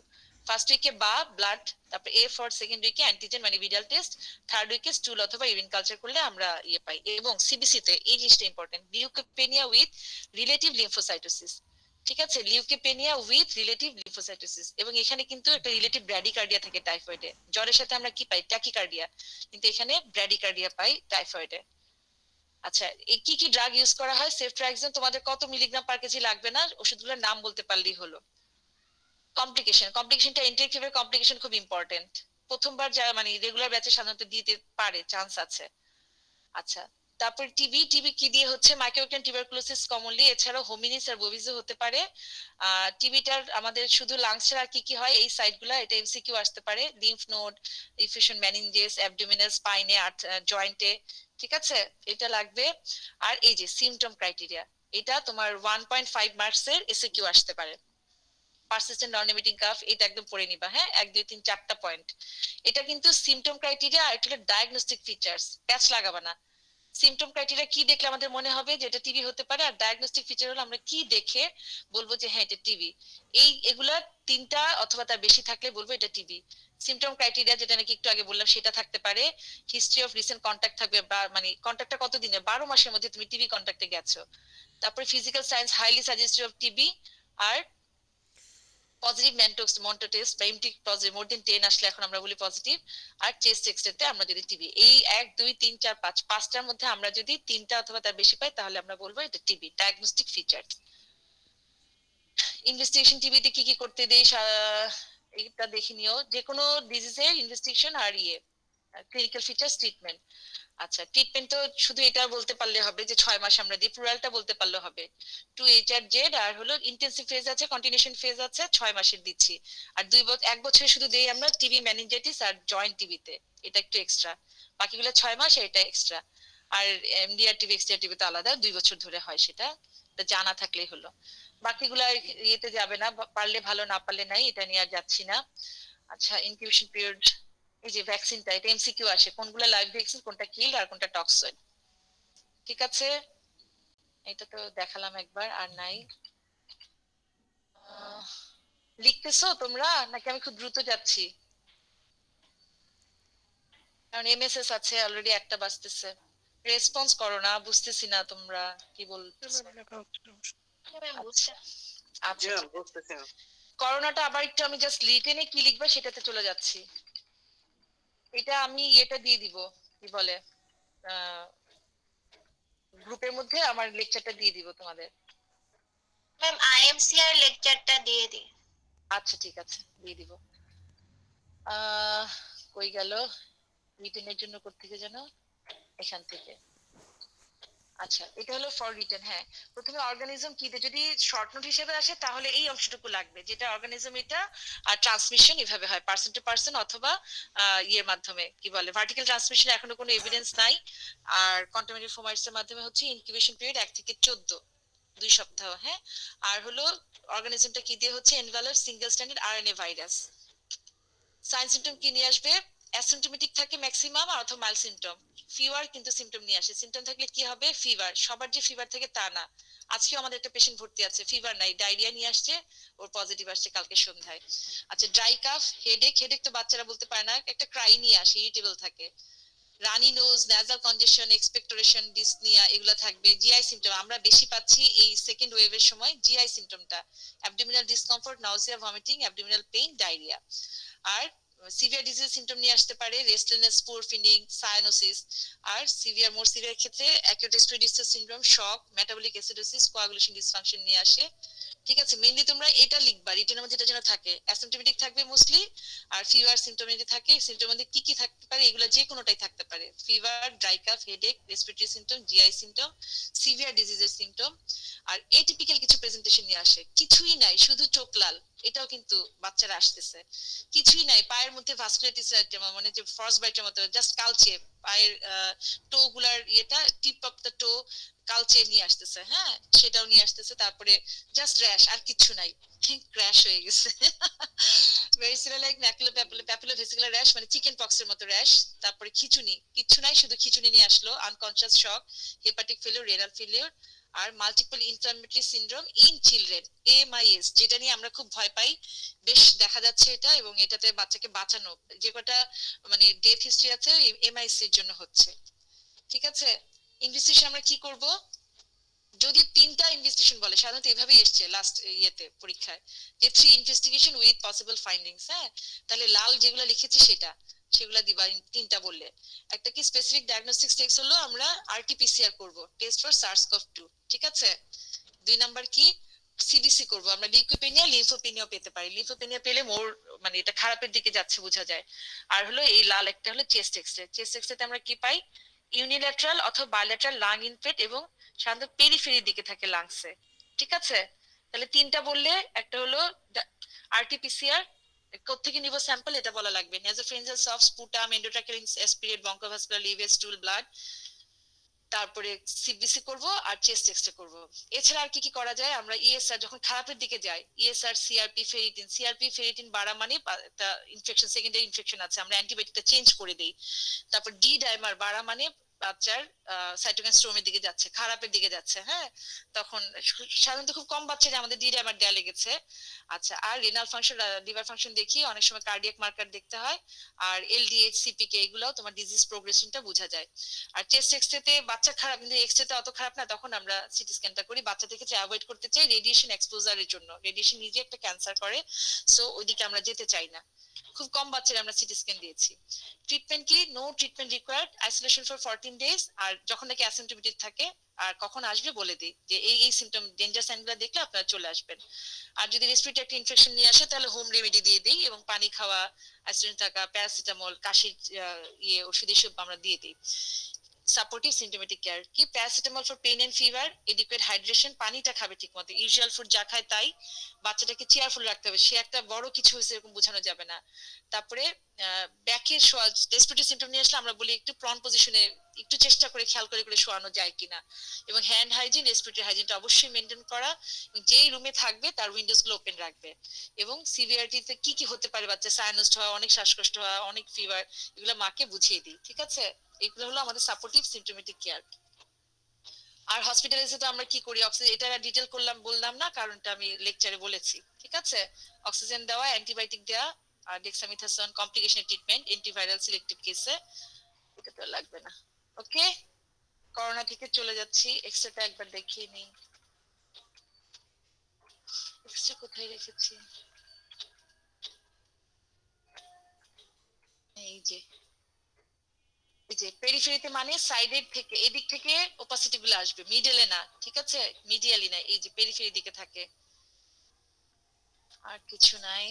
ফার্স্ট উইকে বা ব্লাড, তারপর A ফর সেকেন্ড উইকে অ্যান্টিজেন মানে ভিডাল টেস্ট, থার্ড উইকে স্টুল অথবা ইউরিন কালচার করলে আমরা ইয়ে পাই। এবং সিবিসি তে এই জিনিসটা ইম্পর্টেন্ট, লিউকোপেনিয়া উইথ রিলেটিভ লিম্ফোসাইটোসিস। ঠিক আছে, লিউকোপেনিয়া উইথ রিলেটিভ লিম্ফোসাইটোসিস, এবং এখানে কিন্তু একটা রিলেটিভ ব্র্যাডিকার্ডিয়া থাকে টাইফয়েডে, জ্বরের সাথে আমরা কি পাই, ট্যাকিকার্ডিয়া, কিন্তু এখানে ব্র্যাডিকার্ডিয়া পাই টাইফয়েডে। আচ্ছা, এই কি কি ড্রাগ ইউজ করা হয়, সেফট্রাক্সন তোমাদের কত মিলিগ্রাম পার কেজি লাগবে না, ওষুধগুলোর নাম বলতে পারলেই হলো। কমপ্লিকেশনটা এন্টেরিক ফিভার কমপ্লিকেশন খুব ইম্পর্টেন্ট, প্রথমবার যারা মানে রেগুলার ব্যাচে সাধারণত দিতে পারে, চান্স আছে। আচ্ছা, তারপর টিবি, টিবি কি দিয়ে হচ্ছে, মাইক্রোবিয়াল টিউবারকুলোসিস কমনলি, এছাড়াও হোমিনিস আর বোভিজও হতে পারে। টিবিটার আমাদের শুধু লাংসের আর কি কি হয় এই সাইটগুলো, এটা এমসিকিউ আসতে পারে, lymph node, effusion, meninges, abdominal, স্পাইনে, জয়েন্টে। ঠিক আছে, এটা লাগবে। আর এই যে সিমটম ক্রাইটেরিয়া, এটা তোমার 1.5 মার্কসের এসএকিউ আসতে পারে। পারসিস্টেন্ট নন লিমিটিং কাফ, এটা একদম পড়ে নিবা, হ্যাঁ, 1 2 3 4টা পয়েন্ট। এটা কিন্তু সিমটম ক্রাইটেরিয়া, আর এটা হলো ডায়াগনস্টিক ফিচার্স, প্যাচ লাগাবা না। সিমটম ক্রাইটেরিয়া কি দেখলে আমাদের মনে হবে যে এটা টিবি হতে পারে, আর ডায়াগনস্টিক ফিচার হলো আমরা কি দেখে বলবো যে হ্যাঁ এটা টিবি। এগুলা 3টা অথবা তার বেশি থাকলে বলবো এটা টিবি। সিমটম ক্রাইটেরিয়া যেটা নাকি একটু আগে বললাম সেটা থাকতে পারে, হিস্ট্রি অফ রিসেন্ট কন্টাক্ট থাকবে, বা মানে কন্টাক্টটা কতদিনে, 12 মাসের মধ্যে তুমি টিবি কন্টাক্টে গেছো। তারপরে physical science highly suggestive of TB. আর পজিটিভ মন্টো টেস্ট বা এমটি পজিটিভ মোর দেন 10 আসলে এখন আমরা বলি পজিটিভ। আর চেস্ট এক্সরেতে আমরা যদি টিবি, এই 1 2 3 4 5 পাঁচটার মধ্যে আমরা যদি তিনটা অথবা তার বেশি পাই তাহলে আমরা বলবো এটা টিবি। Diagnostic features. ইনভেস্টিগেশন টিবিতে কি কি করতে দেই এইটা দেখে নিও। যে কোনো ডিজিজের ইনভেস্টিগেশন আর ক্লিনিক্যাল ফিচার্স, ট্রিটমেন্ট। আচ্ছা, ট্রিটমেন্ট তো শুধু এটা বলতে পারলে হবে যে 6 মাস আমরা দিই, প্লুরালটা বলতে পারলে হবে। 2 HRZ আর হলো ইন্টেনসিভ ফেজ আছে, কন্টিনিউশন ফেজ আছে, 6 মাসের দিচ্ছি। আর 1 বছরে শুধু দেই আমরা টিবি, মেনিনজাইটিস আর জয়েন্ট টিবিতে, এটা একটু এক্সট্রা। বাকিগুলো 6 মাস, এটা এক্সট্রা। আর এমডিআর টিবি, এক্সটিআর টিবি তো আলাদা, 2 বছর ধরে হয়, সেটা জানা থাকলেই হলো। বাকিগুলা ইয়েতে যাবে না, পারলে ভালো, না পারলে নাই, এটা নিয়ে আর যাচ্ছি না। আচ্ছা, ইনকিউবেশন পিরিয়ড, এই যে ভ্যাকসিনটা, এটা এমসিকিউ আসে, কোনগুলা লাইভ ভ্যাকসিন, কোনটা কিল আর কোনটা টক্সয়েড। ঠিক আছে, এটা তো দেখালাম একবার, আর নাই। লিখতেছো তোমরা নাকি আমি খুব দ্রুত যাচ্ছি? কারণ এমএসএস আছে অলরেডি, একটা বাজতেছে। রেসপন্স করো না, বুঝতেছি না তোমরা কি বলছো। ম্যাম লেখা হচ্ছে। ম্যাম বুঝছে। জি আচ্ছা, ম্যাম, বুঝতেছি না। করোনাটা আবার একটু আমি জাস্ট লিখে কি লিখবা সেটাতে চলে যাচ্ছি। এটা আমি এটা দিয়ে দিব, কি বলে, গ্রুপের মধ্যে আমার লেকচারটা দিয়ে দিব তোমাদের। ম্যাম আইএমসিআর লেকচারটা দিয়ে দিই। আচ্ছা ঠিক আছে, দিয়ে দিব। আহ কই গেল, রিটেনের জন্য কোত্থেকে যেন, এখান থেকে। আচ্ছা, এটা হলো ফর রিটেন। হ্যাঁ, প্রথমে অর্গানিজম কি, যদি শর্ট নোট হিসেবে আসে তাহলে এই অংশটুকু লাগবে, যেটা অর্গানিজম এটা। আর ট্রান্সমিশন এভাবে হয়, পার্সন টু পার্সন অথবা ইয়ের মাধ্যমে, কি বলে, ভার্টিক্যাল ট্রান্সমিশন এখনো কোনো এভিডেন্স নাই। আর কন্টামিনেটেড ফোমাইটস এর মাধ্যমে হচ্ছে ইনকিউবেশন পিরিয়ড 1 থেকে 14, 2 সপ্তাহ। হ্যাঁ, আর হলো অর্গানিজমটা কি দিয়ে হচ্ছে, envelope single standard RNA virus. Sign symptom কি নিয়ে আসবে, অ্যাসিম্পটোমেটিক থাকে ম্যাক্সিমাম, আর অথবা মাইল্ড সিমটম। ফিভার কিন্তু সিমটম নিয়ে আসে, সিমটম থাকলে কি হবে, ফিভার। সবার যে ফিভার থাকে তা না। আজকেও আমাদের একটা পেশেন্ট ভর্তি আছে, ফিভার নাই, ডায়রিয়া নিয়ে আসছে, ওর পজিটিভ আসছে কালকে সন্ধ্যায়। আচ্ছা, ড্রাই কাফ, হেডেক, হেডেক তো বাচ্চারা বলতে পারে না, একটা ক্রাই নিয়ে আসে, ইরিটেবল থাকে। রানি নোজ, ন্যাজাল কনজেশন, এক্সপেক্টোরেশন, ডিসনিয়া, এগুলো থাকবে। জিআই সিমটম আমরা বেশি পাচ্ছি এই সেকেন্ড ওয়েভের সময়, জিআই সিমটমটা abdominal discomfort, nausea, vomiting, abdominal pain, diarrhoea. আর সিভিয়ার ডিজিজ সিমটম নিয়ে আসতে পারে রেস্টলেসনেস, পুয়ার ফিলিং, সায়ানোসিস। আর সিভিয়ার, মোর সিভিয়ার ক্ষেত্রে acute respiratory distress syndrome, shock, metabolic acidosis, coagulation dysfunction নিয়ে আসে। ঠিক আছে, মেইনলি তোমরা এটা লিখবা, রিটেনের মধ্যে যেটা যেন থাকে, অ্যাসিম্পটোমেটিক থাকবে মোস্টলি, আর ফিভার সিমটোমেটিক থাকে। সিমটমের মধ্যে কি কি থাকতে পারে, এগুলো যে কোনোটাই থাকতে পারে, fever, dry cough, headache, respiratory symptom, GI symptom, severe ডিজিজের সিমটম। আর এটিপিক্যাল কিছু প্রেজেন্টেশন নিয়ে আসে, কিছুই নাই, শুধু চোখ লাল, এটাও কিন্তু বাচ্চারা আসতেছে। কিছুই নাই, পায়ের মধ্যে ভাস্কুলাইটিস, মানে যে ফ্রস্ট বাইটের মতো, জাস্ট কালচে, পায়ের টো গুলার ইয়েটা, টিপ অফ দ্য টো কালচে নিয়ে আসতেছে। হ্যাঁ, সেটাও নিয়ে আসতেছে। তারপরে জাস্ট র্যাশ, আর কিছু নাই, ক্র্যাশ হয়ে গেছে। ভেরিসিলা লাইক ম্যাকুলো প্যাপুলো ভেসিকুলার র্যাশ, মানে চিকেন পক্সের মতো র্যাশ। তারপরে খিচুনি, কিচ্ছু নাই, শুধু খিচুনি নিয়ে আসলো। Unconscious shock, hepatic failure, renal failure. আর multiple inflammatory syndrome in children, MIS, যেটা নিয়ে আমরা খুব ভয় পাই, বেশ দেখা যাচ্ছে এটা, এবং এটাতে বাচ্চাকে বাঁচানো, যে কটা মানে ডেথ হিস্ট্রি আছে এমআইএস এর জন্য হচ্ছে। ঠিক আছে, ইনভেস্টিগেশন আমরা কি করব, যদি 3টা ইনভেস্টিগেশন বলে, সাধারণত এইভাবেই এসছে লাস্ট ইয়েতে পরীক্ষায়, যে 3 ইনভেস্টিগেশন উইথ পসিবল ফাইন্ডিংস। হ্যাঁ, তাহলে লাল যেগুলো লিখেছি সেগুলা দিবা 3টা বললে। একটা কি স্পেসিফিক ডায়াগনস্টিক টেস্ট হলো আমরা আরটিপিসিআর করব, টেস্ট ফর SARS-CoV-2। ঠিক আছে, 2 নাম্বার কি, সিবিসি করব আমরা, লিউকোপেনিয়া, লিম্ফোপেনিয়া পেতে পারি। লিম্ফোপেনিয়া পেলে মোর মানে এটা খারাপের দিকে যাচ্ছে বোঝা যায়। আর হলো এই লাল একটা হলো চেস্ট এক্সরে। চেস্ট এক্সরেতে আমরা কি পাই, ইউনিল্যাটারাল অথবা বাইল্যাটারাল লাং ইনফেক্ট, এবং সাধারণত পেরিফেরির দিকে থাকে লাংসে। ঠিক আছে, তাহলে 3টা বললে, একটা হলো আরটিপিসিআর, কোত্থেকে নিব স্যাম্পল এটা বলা লাগবে, nasopharyngeal swab, sputum, endotracheal aspirate, bronchoalveolar, lavage, stool, blood. তারপরে সিবিসি করব আর চেস্ট এক্সরে করব। এছাড়া আর কি কি করা যায়, আমরা ইএসআর যখন খারাপের দিকে যাই, ESR, CRP, ferritin. CRP ferritin বাড়া মানে ইনফেকশন, সেকেন্ডারি ইনফেকশন আছে, আমরা অ্যান্টিবায়োটিকটা চেঞ্জ করে দেই। তারপর ডি ডাইমার বাড়া মানে বাচ্চার সাইটোকাইন স্টোমের দিকে যাচ্ছে, খারাপের দিকে যাচ্ছে। হ্যাঁ, তখন সাধারণত খুব কম বাচ্চাদের আমাদের ডিরামার দেয়া লেগেছে। আচ্ছা, আর রিনাল ফাংশন, লিভার ফাংশন দেখি, অনেক সময় কার্ডিয়াক মার্কার দেখতে হয়, আর এলডিএইচ সিপিকে, এগুলোও তোমার ডিজিজ প্রোগ্রেশনটা বোঝা যায়। আর চেস্ট এক্সরেতে বাচ্চা খারাপ কিন্তু এক্সরেতে অত খারাপ না, তখন আমরা সিটি স্ক্যানটা করি। বাচ্চাদের ক্ষেত্রে অ্যাভয়েড করতে চাই রেডিয়েশন এক্সপোজারের জন্য, রেডিয়েশন নিজে একটা ক্যান্সার করে, সো ওইদিকে আমরা যেতে চাই না। খুব কম বাচ্চারা আমরা সিটি স্ক্যান দিয়েছি। ট্রিটমেন্ট কি? No treatment required, isolation for 14 days. আর যখন নাকি অ্যাসিম্পটোমেটিক থাকে আর কখন আসবে বলে দিই যে এই সিমটম ডেঞ্জার সাইনগুলো দেখলে আপনারা চলে আসবেন। আর যদি রেসপিরেটরি একটা ইনফেকশন নিয়ে আসে তাহলে হোম রেমেডি দিয়ে দিই, এবং পানি খাওয়া, আইসোলেশন থাকা, প্যারাসিটামল, কাশির ওষুধ এসব আমরা দিয়ে দিই। সাপোর্টিভ সিমটোমেটিক কেয়ার কি? Paracetamol for pain and fever, adequate hydration, পানিটা খাবে ঠিক মতো, ইউজুয়াল ফুড যা খায় তাই। বাচ্চাটাকে চেয়ারফুল রাখতে হবে, সে একটা বড় কিছু হয়েছে এরকম বোঝানো যাবে না। তারপরে ব্যাকের শোয়া, রেসপিরেটরি সিমটম নিয়ে আসলে আমরা বলি একটু প্রন পজিশনে একটু চেষ্টা করে খেয়াল করে করে শোয়ানো যায় কিনা। এবং হ্যান্ড হাইজিন, রেসপিরেটরি হাইজিনটা অবশ্যই মেনটেন করা। যেই রুমে থাকবে তার উইন্ডোজ গুলো ওপেন রাখবে। এবং সিভিয়ারিটিতে কি কি হতে পারে, বাচ্চা সাইনাস হওয়া, অনেক শ্বাসকষ্ট হওয়া, অনেক ফিভার, এগুলো মাকে বুঝিয়ে দিই। ঠিক আছে, এগুলো হলো আমাদের সাপোর্টিভ সিমটোমেটিক কেয়ার। আর হসপিটালাইজে তো আমরা কি করি, অক্সিজেন, এটা ডিটেল করলাম বললাম না, কারণটা আমি লেকচারে বলেছি। ঠিক আছে, অক্সিজেন দেওয়া, অ্যান্টিবায়োটিক দেওয়া, আর ডেক্সামিথাসোন কমপ্লিকেশন ট্রিটমেন্ট, অ্যান্টিভাইরাল সিলেক্টিভ কেসে। এটা তো লাগবে না। ওকে, করোনা থেকে চলে যাচ্ছি। এক্সরেটা একবার দেখিয়ে নিই। এক্সরে কোথায় রেখেছি? এই যে, এই যে পেরিফেরিতে, মানে সাইডের থেকে, এদিক থেকে ওপাসিটি গুলো আসবে, মিডলে না। ঠিক আছে, মিডিয়ালি না, এই যে পেরিফেরি দিকে থাকে। আর কিছু নাই।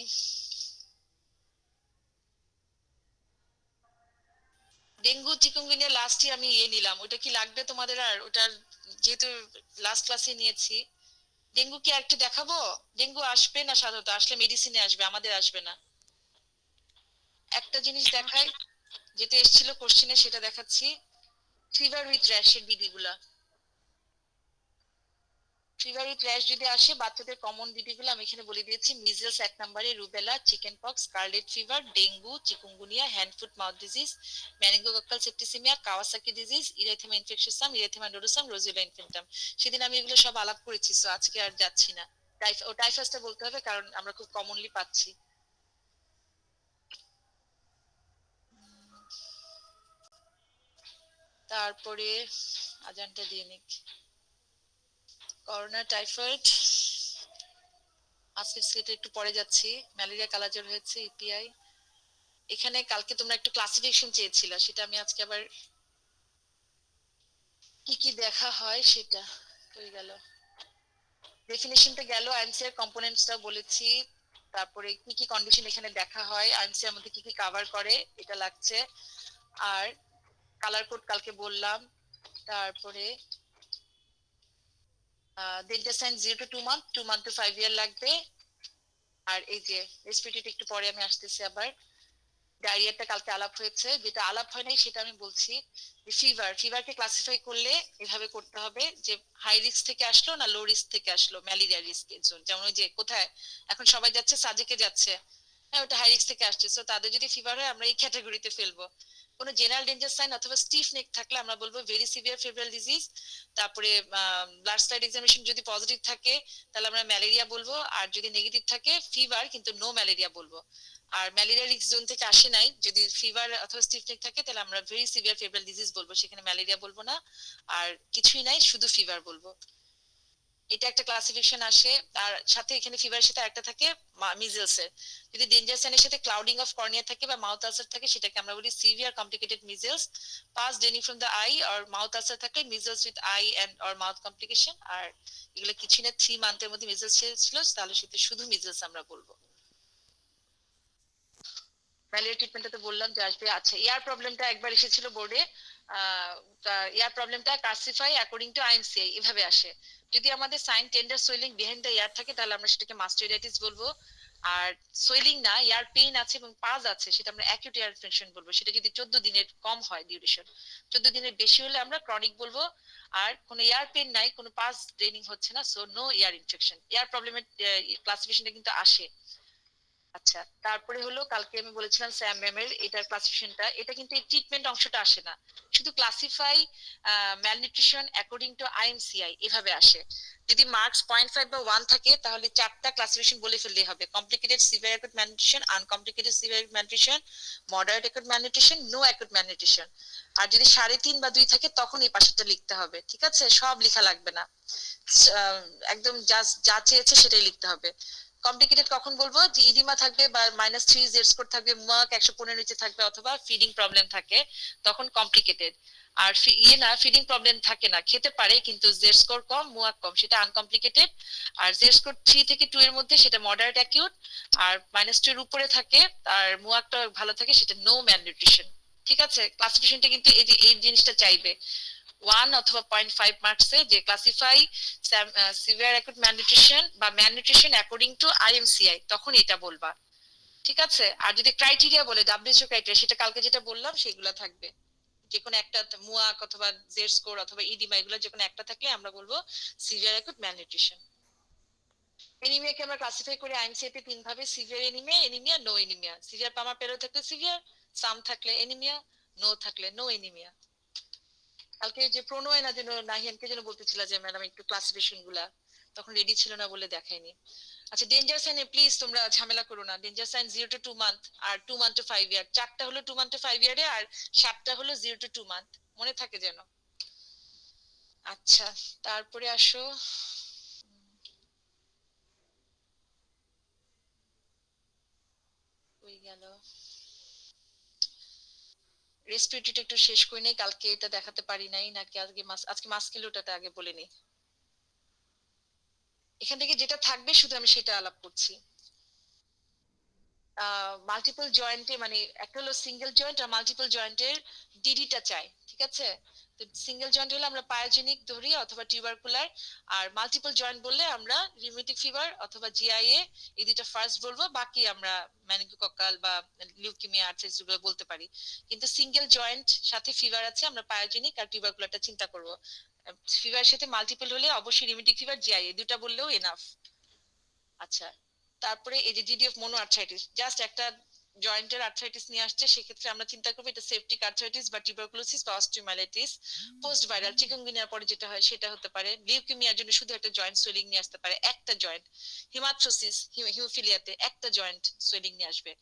ডেঙ্গু চিকুনগুনিয়া লাস্টে আমি নিলাম, ওটা কি লাগবে তোমাদের? আর ওটার যেহেতু লাস্ট ক্লাসে নিয়েছি, ডেঙ্গু কি আর একটু দেখাবো? ডেঙ্গু আসবে না, সাধারণত আসলে মেডিসিনে আসবে, আমাদের আসবে না। একটা জিনিস দেখাই, যেটা এসেছিল কোশ্চেনে সেটা দেখাচ্ছি। ফিভার উইথ র্যাশের বিধিগুলা, ফিভার উইথ র্যাশ যদি আসে, বাচ্চাদের কমন বিধিগুলো আমি এখানে বলে দিয়েছি। মিজেলস 1 নম্বরে, rubella, chicken pox, scarlet fever, dengue, chikungunya, hand foot mouth disease, meningococcal septicaemia, Kawasaki disease, erythema infectiosum, erythema nodosum, roseola infantum. সেদিন আমি এগুলো সব আলাপ করেছি, সো আজকে আর যাচ্ছি না। টাইফাসটা বলতে হবে কারণ আমরা খুব কমনলি পাচ্ছি। তারপরে আজানটা দিয়ে নিক। করোনা, টাইফয়েড, আজকে সেটা একটু পরে যাচ্ছি। ম্যালেরিয়া, কালাজ্বর হয়েছে, ইপিআই। এখানে কালকে তোমরা একটু ক্লাসিফিকেশন চেয়েছিল, সেটা আমি আজকে আবার কি কি দেখা হয় সেটা হয়ে গেল। ডেফিনিশনটা গেল, আইএমসি এর কম্পোনেন্টসটা বলেছি। তারপরে কি কি কন্ডিশন এখানে দেখা হয়, আইএমসি এর মধ্যে কি কি কভার করে, এটা লাগছে। আর কালার কোড কালকে বললাম। তারপরে delta sign 0 to 2 month, 2 month to 5 year লাগবে। আর এই যে রেসপিরেটরি, একটু পরে আমি আসতেছি আবার। ডায়রিয়াটা কালকে আলাপ হয়েছে, যেটা আলাপ হয় নাই সেটা আমি বলছি। ফিভারকে ক্লাসিফাই করলে এভাবে করতে হবে যে হাই রিস্ক থেকে আসলো না লো রিস্ক থেকে আসলো, ম্যালেরিয়া রিস্কের জন্য। যেমন ওই যে কোথায় এখন সবাই যাচ্ছে, সাজেকে যাচ্ছে, হ্যাঁ ওটা হাই রিস্ক থেকে আসছে, সো তাদের যদি ফিভার হয় আমরা এই ক্যাটাগরিতে ফেলবো। কোনো জেনারেল ডেঞ্জার সাইন অথবা স্টিফ নেক থাকলে আমরা বলবো ভেরি সিভিয়ার ফেব্রাইল ডিজিজ। তারপরে ব্লাড স্লাইড এক্সামিনেশন যদি পজিটিভ থাকে তাহলে আমরা ম্যালেরিয়া বলবো, আর যদি নেগেটিভ থাকে ফিভার কিন্তু নো ম্যালেরিয়া বলবো। আর ম্যালেরিয়া রিস্ক জোন থেকে আসে নাই, যদি ফিভার অথবা স্টিফ নেক থাকে তাহলে আমরা ভেরি সিভিয়ার ফেব্রাইল ডিজিজ বলবো, সেখানে ম্যালেরিয়া বলবো না। আর কিছুই নাই, শুধু ফিভার বলবো। এটা একটা ক্লাসিফিকেশন আসে। আর সাথে এখানে ফিভারের সাথে একটা থাকে মিজেলস এর। যদি ডেঞ্জার সাইনের সাথে ক্লাউডিং অফ কর্নিয়া থাকে বা মাউথ আলসার থাকে সেটাকে আমরা বলি severe complicated measles. Pus draining from the eye or mouth ulcer থাকলে measles with eye and or mouth complication. আর এগুলো কিছু না, 3 মান্থের মধ্যে মিজেলস ছিল তাহলে সেটা শুধু মিজেলস আমরা বলবো। ম্যালেরিয়া ট্রিটমেন্টটা তো বললাম যে আসবে। আচ্ছা, এয়ার প্রবলেমটা একবার এসেছিল বোর্ডে। এয়ার প্রবলেমটা ক্লাসিফাই অ্যাকর্ডিং টু আইএমসিআই এভাবে আসে। যদি আমাদের sign tender swelling behind the ear থাকে তাহলে আমরা সেটাকে মাস্টার্ডাইটিস বলবো। আর সোয়েলিং না, ইয়ার পেইন আছে এবং পাজ আছে, সেটা আমরা অ্যাকিউট ইয়ার ইনফেকশন বলবো। সেটা যদি 14 দিনের কম হয় ডিউরেশন, 14 দিনের বেশি হলে আমরা ক্রনিক বলবো। আর কোনো ইয়ার পেইন নাই, কোনো পাজ ড্রেনিং হচ্ছে না, so no ear infection. Ear প্রবলেমের ক্লাসিফিকেশনটা কিন্তু আসে। আচ্ছা, তারপরে হলো কালকে আমি বলেছিলাম স্যাম ম্যামের এটার ক্লাসিফিকেশনটা, এটা কিন্তু এই ট্রিটমেন্ট অংশটা আসে না, শুধু classify malnutrition according to IMCI এভাবে আসে। যদি মার্কস 0.5 বা 1 থাকে তাহলে চারটা ক্লাসিফিকেশন বলে ফেললেই হবে: complicated severe acute malnutrition, uncomplicated severe malnutrition, moderate acute malnutrition, no acute malnutrition. আর যদি 3.5 বা 2 থাকে তখন এই পাশেরটা লিখতে হবে, ঠিক আছে? সব লেখা লাগবে না, একদম যা চেয়েছে সেটাই লিখতে হবে। কমপ্লিকেটেড কখন বলবো? যে ইডিমা থাকবে বা -3 জেড স্কোর থাকবে, মার্ক 115 নিচে থাকবে, অথবা ফিডিং প্রবলেম থাকে, তখন কমপ্লিকেটেড। আর না, ফিডিং প্রবলেম থাকে না, খেতে পারে কিন্তু জেড স্কোর কম, মুয়াক কম, সেটা আনকমপ্লিকেটেড। আর জেড স্কোর 3 থেকে 2 এর মধ্যে সেটা মডারেট অ্যাকিউট। আর -2 এর উপরে থাকে আর মুয়াকটা ভালো থাকে, সেটা নো ম্যালনিউট্রিশন। ঠিক আছে? ক্লাসিফিকেশনটা কিন্তু এই যে এই জিনিসটা চাইবে 1 অথবা 0.5 মার্কসে, যে ক্লাসিফাই সিভিয়ার অ্যাকুট ম্যালনিউট্রিশন বা ম্যালনিউট্রিশন অ্যাকর্ডিং টু আইএমসিআই, তখন এটা বলবা। ঠিক আছে? আর যদি ক্রাইটেরিয়া বলে, ডাব্লিউএইচও ক্রাইটেরিয়া, সেটা কালকে যেটা বললাম সেগুলো থাকবে। যে কোনো একটা মুয়াক অথবা জেড স্কোর অথবা ইডিমা, এগুলো যে কোনো একটা থাকলে আমরা বলবো সিভিয়ার অ্যাকুট ম্যালনিউট্রিশন। এনিমিয়াকে আমরা ক্লাসিফাই করি আইএমসিআই তে 3 ভাবে: severe anaemia, anaemia, no anaemia. Severe palmar pallor থাকলে সিভিয়ার, সাম থাকলে এনিমিয়া, নো থাকলে নো এনিমিয়া। কালকে যে প্রণয় না যেন নাহিয়ানকে যেন বলতেছিল যে ম্যাডাম একটু ক্লাসিফিকেশন গুলা, তখন রেডি ছিল না বলে দেখাইনি। আচ্ছা, ডেঞ্জার সাইনে প্লিজ তোমরা ঝামেলা করো না। ডেঞ্জার সাইন 0 to 2 মান্থ আর 2 মান্থ টু 5 ইয়ার, চারটা হলো 2 মান্থ টু 5 ইয়ারে আর 7টা হলো 0 to 2 মান্থ, মনে থাকে যেন। আচ্ছা, তারপরে আসো ওই গেল রেসপিরেটরিটা একটু শেষ করে নেই, কালকে এটা দেখাতে পারি নাই নাকি আজকে মাস্কুলোটাটা আগে বলে নেই। এখান থেকে যেটা থাকবে শুধু আমি সেটা আলাপ করছি। মাল্টিপল জয়েন্টে মানে একটা হলো সিঙ্গেল জয়েন্ট আর মাল্টিপল জয়েন্টের ডিডিটা চাই, ঠিক আছে? তো সিঙ্গেল জয়েন্ট হলে আমরা পায়োজেনিক ধরি অথবা টিউবারকুলার, আর মাল্টিপল জয়েন্ট বললে আমরা রিউমেটিক ফিভার অথবা জিআইএ, এই দুটো ফার্স্ট বলবো, বাকি আমরা মেনিনগোকক্কাল বা লিউকেমিয়া আর্থ্রাইটিস গুলো বলতে পারি। কিন্তু সিঙ্গেল জয়েন্ট সাথে ফিভার আছে, আমরা পায়োজেনিক আর টিউবারকুলারটা চিন্তা করব। ফিভারের সাথে মাল্টিপল হলে অবশ্যই রিউমেটিক ফিভার, জিআইএ দুটো বললেও এনাফ। আচ্ছা, তারপরে এই যে DD of mono arthritis, just একটা জয়েন্টের আর্থ্রাইটিস নিয়ে আসছে, সেক্ষেত্রে আমরা চিন্তা করবো এটা সেপটিক আর্থ্রাইটিস বা টিউবারকুলোসিস বা অস্টিওমাইলাইটিস। পোস্ট ভাইরাল চিকুনগুনিয়ার পরে যেটা হয় সেটা হতে পারে। লিউকেমিয়ার জন্য শুধু একটা জয়েন্ট সোয়েলিং নিয়ে আসতে পারে, একটা জয়েন্ট। হিমাথ্রোসিস হিমোফিলিয়াতে একটা জয়েন্ট সোয়েলিং নিয়ে আসবে।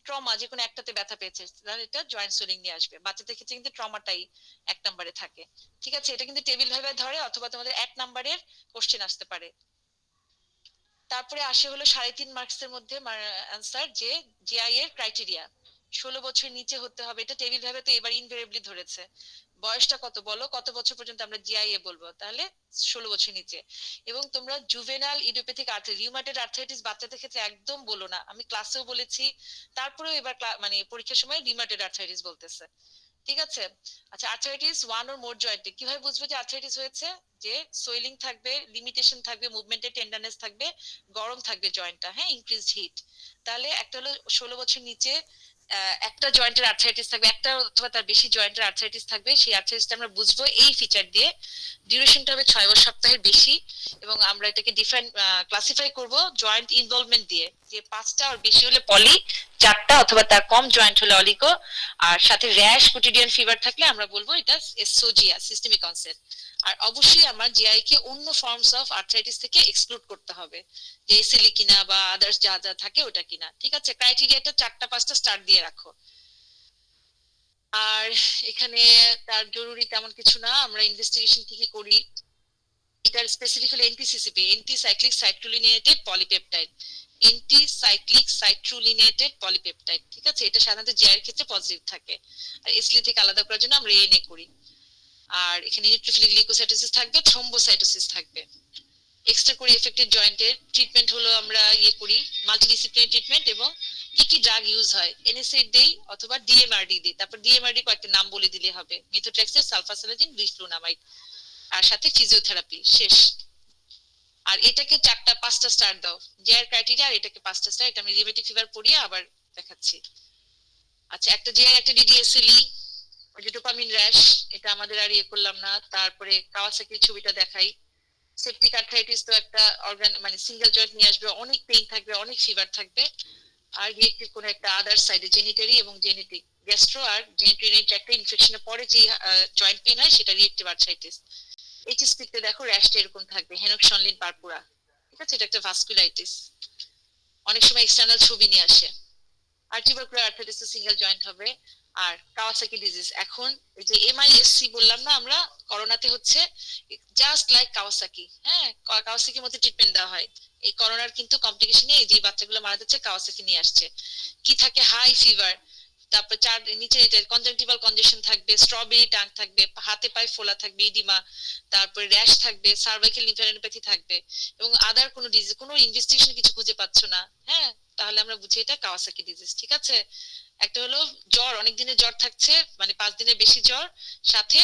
ট্রমা যে কোনো একটাতে ব্যথা পেয়েছে তাহলে এটা জয়েন্ট সোয়েলিং নিয়ে আসবে। বাচ্চাদের ক্ষেত্রে কিন্তু ট্রমাটাই 1 নম্বরে থাকে। ঠিক আছে? এটা কিন্তু টেবিল ভাবে ধরে অথবা তোমাদের 1 নম্বরের কোশ্চেন আসতে পারে। তারপরে আসে হলো 3.5 মার্কসের মধ্যে অ্যান্সার, যে জিআই এর ক্রাইটেরিয়া 16 বছর নিচে হতে হবে। এটা টেবিল ভাবে তো এবার ইনভেরিয়েবলি ধরেছে। বয়সটা কত বলো, কত বছর পর্যন্ত আমরা জিআইএ বলবো? তাহলে 16 বছর নিচে। এবং তোমরা juvenile idiopathic arthritis, rheumatoid arthritis বাচ্চাদের ক্ষেত্রে একদম বলো না, আমি ক্লাসেও বলেছি, তারপরেও এবার মানে পরীক্ষার সময় রিউমাটয়েড আর্থ্রাইটিস বলতেছে। ঠিক আছে? আচ্ছা, আর্থ্রাইটিস 1 অর মোর জয়েন্টে কিভাবে বুঝবো যে আর্থ্রাইটিস হয়েছে? যে সোয়েলিং থাকবে, লিমিটেশন থাকবে, মুভমেন্টের টেন্ডারনেস থাকবে, গরম থাকবে জয়েন্টটা, হ্যাঁ, ইনক্রিজড হিট। তাহলে একটা হলো 16 বছর নিচে একটা জয়েন্টের আর্থ্রাইটিস থাকবে, একটা অথবা তার বেশি জয়েন্টের আর্থ্রাইটিস থাকবে, সেই আর্থ্রাইটিসটা আমরা বুঝবো এই ফিচার দিয়ে। ডিউরেশনটা হবে 6 সপ্তাহের বেশি, এবং আমরা এটাকে ডিফাইন ক্লাসিফাই করব জয়েন্ট ইনভলভমেন্ট দিয়ে, যে 5টা আর বেশি হলে পলি, 4টা অথবা তার কম জয়েন্ট হলে অলিগো, আর সাথে র্যাশ কোটিডিয়ান ফিভার থাকলে আমরা বলবো এটা এসওজিয়া, সিস্টেমিক অনসেট। আর অবশ্যই আমার জিআই কে অন্য ফর্মস অফ আর্থ্রাইটিস থেকে এক্সক্লুড করতে হবে, যে এসএলই কিনা বা আদার্স যা যা থাকে ওটা কিনা। ঠিক আছে? ক্রাইটেরিয়াটা 4টা 5টা স্টার দিয়ে রাখো। আর এখানে তার জরুরি তেমন কিছু না, আমরা ইনভেস্টিগেশন কি কি করি। এটার স্পেসিফিক্যালি এনটিসিসিপি, এন্টিসাইক্লিক সাইট্রুলিনেটেড পলিপেপটাইড, এন্টিসাইক্লিক সাইট্রুলিনেটেড পলিপেপটাইড। ঠিক আছে? এটা সাধারণত জিআই এর ক্ষেত্রে পজিটিভ থাকে, আর এসলি থেকে আলাদা করার জন্য আমরা এএনএ করি। আর এখানে নিউট্রোফিলিক লিউকোসাইটোসিস থাকবে, থ্রম্বোসাইটোসিস থাকবে। এক্সট্রা করে এফেক্টেড জয়েন্টের ট্রিটমেন্ট হলো আমরা করি মাল্টিডিসিপ্লিনারি ট্রিটমেন্ট, এবং কি কি ড্রাগ ইউজ হয়, এনএসএইড দেই অথবা ডিএমআরডি দেই। তারপর ডিএমআরডি কয়েকটা নাম বলে দিলে হবে: মেথোট্রেক্সেট, সালফাসালাজিন, বিফ্লুনামাইড, আর সাথে ফিজিওথেরাপি, শেষ। আর এটাকে 4টা 5টা স্টার দাও, জেআর ক্রাইটেরিয়া, আর এটাকে 5টা স্টার। এটা আমি রিউমেটিক ফিভার পড়িয়ে আবার দেখাচ্ছি। আচ্ছা, একটা জেআর, একটা ডিডিএসএলই, ওই যে ডোপামিন র্যাশ, এটা আমাদের আর করলাম না। তারপরে কাওয়াসাকির ছবিটা দেখাই। সেপটিক আর্থ্রাইটিস তো একটা অর্গান মানে সিঙ্গেল জয়েন্ট নিয়ে আসবে, অনেক পেইন থাকবে, অনেক ফিভার থাকবে। আর রিয়েক্টিভ কোনো একটা আদার সাইডে জেনিটারি এবং জেনেটিক গ্যাস্ট্রো আর জেনিটারি একটা ইনফেকশনের পরে যে জয়েন্ট পেন হয় সেটা রিয়েক্টিভ আর্থ্রাইটিস। এইচএসপি তে দেখো র্যাশটা এরকম থাকবে, হেনোক্সনলিন পারপুরা, ঠিক আছে, এটা একটা ভাস্কুলাইটিস। অনেক সময় এক্সটার্নাল ছবি নিয়ে আসে। আর টিউবারকুলার আর্থ্রাইটিস সিঙ্গেল জয়েন্ট হবে। আর কাওয়াসাকি ডিজিজ, এখন এই যে এমআইএসসি বললাম না আমরা, করোনাতে হচ্ছে জাস্ট লাইক কাওয়াসাকি, হ্যাঁ, কাওয়াসাকির মধ্যে ট্রিটমেন্ট দেওয়া হয়। এই করোনার কিন্তু কমপ্লিকেশনে এই যে বাচ্চাগুলো মারা যাচ্ছে কাওয়াসাকি নিয়ে আসছে। কি থাকে, হাই ফিভার, তারপর চার নিচে এটা কনজাংটিভাল কনজেশন থাকবে, স্ট্রবেরি টাং থাকবে, হাতে পায়ে ফোলা থাকবে, ইডিমা, তারপরে র্যাশ থাকবে, সার্ভাইকাল লিম্ফোডেনোপ্যাথি থাকবে, এবং আদার কোনো ডিজিজ, কোনো ইনভেস্টিগেশন কিছু খুঁজে পাচ্ছ না, হ্যাঁ, তাহলে আমরা বুঝি এটা কাওয়াসাকি ডিজিজ, ঠিক আছে। একটা হলো জ্বর, অনেক দিনের জ্বর থাকছে, মানে 5 দিনের বেশি জ্বর, সাথে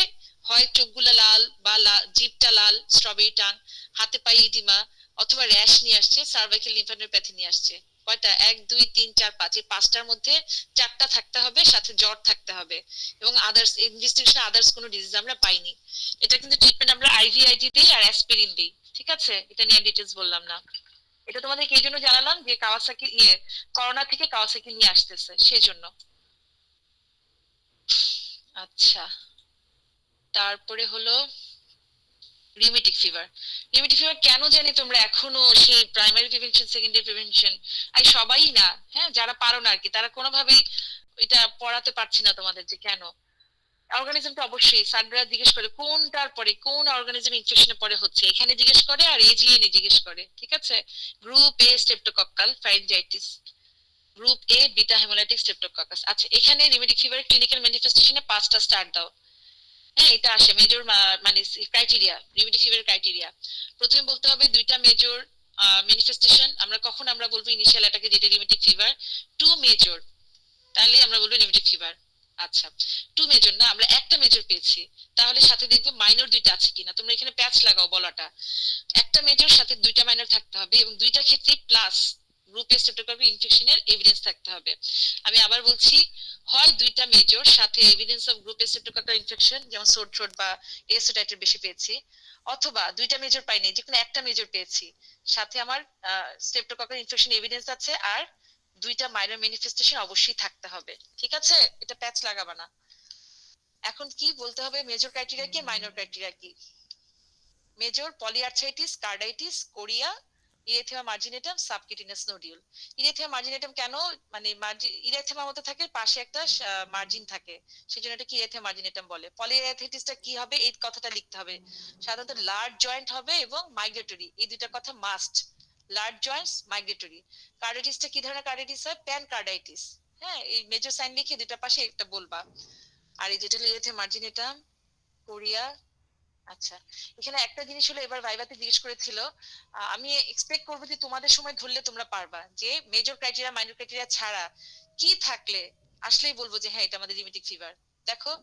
হয় চোখগুলা লাল বা জিভটা লাল, স্ট্রবেরি টাং, হাতে পায়ে ইডিমা, অথবা র্যাশ নিয়ে আসছে, সার্ভাইকাল লিম্ফোডেনোপ্যাথি নিয়ে আসছে। কয়টা, 1 2 3 4 5, এই 5টার মধ্যে 4টা থাকতে হবে, সাথে জ্বর থাকতে হবে, এবং আদার্স ইনভেস্টিগেশন আদার্স কোনো ডিজিজ আমরা পাইনি। এটা কিন্তু ট্রিটমেন্ট আমরা আইভিআইজি দিই আর অ্যাসপিরিন দিই, ঠিক আছে, এটা নিয়ে ডিটেলস বললাম না। এটা তোমাদেরকে এই জন্য জানালাম যে কাওয়াসাকি করোনা থেকে কাওয়াসাকি নিয়ে আসতেছে সেই জন্য। আচ্ছা, তারপরে হলো রিউমেটিক ফিভার। রিউমেটিক ফিভার কেন জানি তোমরা এখনো সেই প্রাইমারি প্রিভেনশন সেকেন্ডারি প্রিভেনশন আর সবাই না, হ্যাঁ, যারা পারো না আর কি, তারা কোনোভাবেই এটা পড়াতে পারছি না তোমাদের যে কেন। অর্গানিজমটা অবশ্যই স্যাররা জিজ্ঞেস করে কোনটার পরে কোন অর্গানিজম ইনফেকশনের পরে হচ্ছে, এখানে জিজ্ঞেস করে আর এজিএনএ জিজ্ঞেস করে, ঠিক আছে। Group A streptococcal pharyngitis, group A beta haemolytic streptococcus. আচ্ছা, এখানে রিউমেটিক ফিভারের ক্লিনিক্যাল ম্যানিফেস্টেশনে 5টা স্টার দাও। হ্যাঁ, এটা আসে মেজর, মানে ক্রাইটেরিয়া, রিউমেটিক ফিভারের ক্রাইটেরিয়া। প্রথমে বলতে হবে 2টা মেজর ম্যানিফেস্টেশন, আমরা কখন আমরা বলবো ইনিশিয়াল অ্যাটাকে যেটা রিউমেটিক ফিভার, 2 মেজর, তাহলে আমরা বলবো রিউমেটিক ফিভার। আচ্ছা, 2 মেজর না, আমরা একটা মেজর পেয়েছি, তাহলে সাথে দেখবো মাইনর 2টা আছে কিনা, তোমরা এখানে প্যাচ লাগাও বলাটা। একটা মেজর সাথে 2টা মাইনর থাকতে হবে, এবং 2টা ক্ষেত্রে প্লাস গ্রুপ এ স্ট্রেপ্টোকক্কাল ইনফেকশনের এভিডেন্স থাকতে হবে। আমি আবার বলছি, হয় 2টা মেজর সাথে evidence of group A streptococcal infection, যেমন সোর থ্রোট বা এসোটাইটের বেশি পেয়েছি, অথবা 2টা মেজর পাইনি, যে কোনো একটা মেজর পেয়েছি, সাথে আমার স্ট্রেপ্টোকক্কাল ইনফেকশন এভিডেন্স আছে, আর 2টা মাইনর ম্যানিফেস্টেশন অবশ্যই থাকতে হবে, ঠিক আছে, এটা প্যাচ লাগাবা না। এখন কি বলতে হবে, মেজর ক্রাইটেরিয়া কি, মাইনর ক্রাইটেরিয়া কি। Major polyarthritis, carditis, chorea, erythema marginatum, subcutaneous nodule. Erythema marginatum কেন, মানে ইরেথিমার মধ্যে থাকে, পাশে একটা মার্জিন থাকে, সেজন্য এটা কি ইরেথিমা মার্জিনেটাম বলে। পলিআর্থ্রাইটিসটা কি হবে, এই কথাটা লিখতে হবে, সাধারণত লার্জ জয়েন্ট হবে এবং মাইগ্রেটরি, এই দুইটা কথা মাস্ট, লার্জ জয়েন্টস, মাইগ্রেটরি। কার্ডাইটিসটা কি ধরনের কার্ডাইটিস হয়, প্যান কার্ডাইটিস, হ্যাঁ, এই মেজর সাইন লিখে দুইটা পাশে একটা বলবা। আর এই যেটা ইরেথিমা মার্জিনেটাম, কোরিয়া। আচ্ছা, এখানে একটা জিনিস হলো, এবার ভাইভাতে জিজ্ঞেস করেছিল, আমি এক্সপেক্ট করবো যে তোমাদের সময় ধরলে তোমরা পারবা, যে মেজর ক্রাইটেরিয়া মাইনর ক্রাইটেরিয়া ছাড়া কি থাকলে আসলেই বলবো যে হ্যাঁ এটা আমাদের রিউমেটিক ফিভার। দেখো,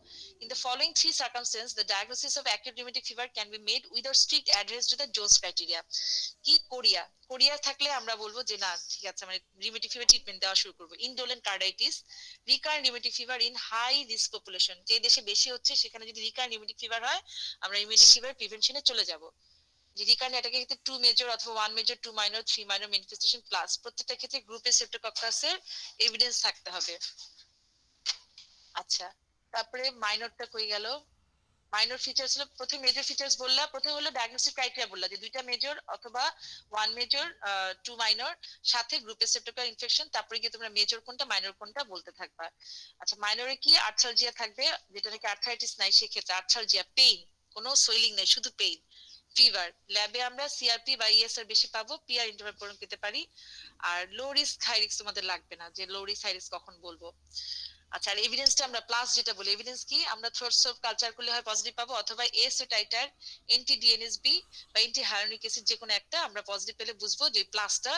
in the following 3 circumstances the diagnosis of acute rheumatic fever can be made without strict adherence to the Jones criteria. কি, কোরিয়া, কোরিয়া থাকলে আমরা বলবো যে না ঠিক আছে, মানে রিউমেটিক ফিভার ট্রিটমেন্ট দেওয়া শুরু করবো। Indolent carditis, recurrent rheumatic fever in high risk population, যে দেশে বেশি হচ্ছে সেখানে যদি রিকারেন্ট রিউমেটিক ফিভার হয়, আমরা রিউমেটিক ফিভার প্রিভেনশনে চলে যাব। যে রিকারেন্ট এটাকে ক্ষেত্রে 2 মেজর অথবা 1 major, 2 minor, 3 minor manifestation plus, প্রত্যেকটা ক্ষেত্রে গ্রুপে স্ট্রেপ্টোকক্কাসের এভিডেন্স থাকতে হবে। আচ্ছা, তারপরে মাইনরটা কই গেল, মাইনর ফিচার্স হলো, প্রথম মেজর ফিচার্স বললা, প্রথম হলো ডায়াগনস্টিক ক্রাইটেরিয়া বললা, যে 2টা মেজর অথবা 1 মেজর 2 মাইনর, সাথে গ্রুপে স্ট্রেপ্টোকক্কাল ইনফেকশন, তারপরে গিয়ে তোমরা মেজর কোনটা মাইনর কোনটা বলতে থাকবা। আচ্ছা, মাইনরে কি আর্থ্রালজিয়া থাকবে, যেটা নাকি আর্থ্রাইটিস নাই সেক্ষেত্রে আর্থ্রালজিয়া, পেইন, কোনো সোয়েলিং নাই, শুধু পেইন। ফিভার, ল্যাবে আমরা সিআরপি বা ইএসআর বেশি পাবো, পিআর ইন্টারভাল পর্যন্ত পেতে পারি। আর লো রিস্ক হাই রিস্ক তোমাদের লাগবে না, যে লো রিস্ক হাই রিস্ক কখন বলবো। আচ্ছা, আর এভিডেন্সটা আমরা প্লাস যেটা বলি, এভিডেন্স কি, আমরা থ্রোট সোপ কালচার করলে হয় পজিটিভ পাবো, অথবা এসও টাইটার, এন্টি ডিএনএসবি বা এন্টি হায়ালুরোনিক অ্যাসিড, যে কোনো একটা আমরা পজিটিভ পেলে বুঝবো যে প্লাসটা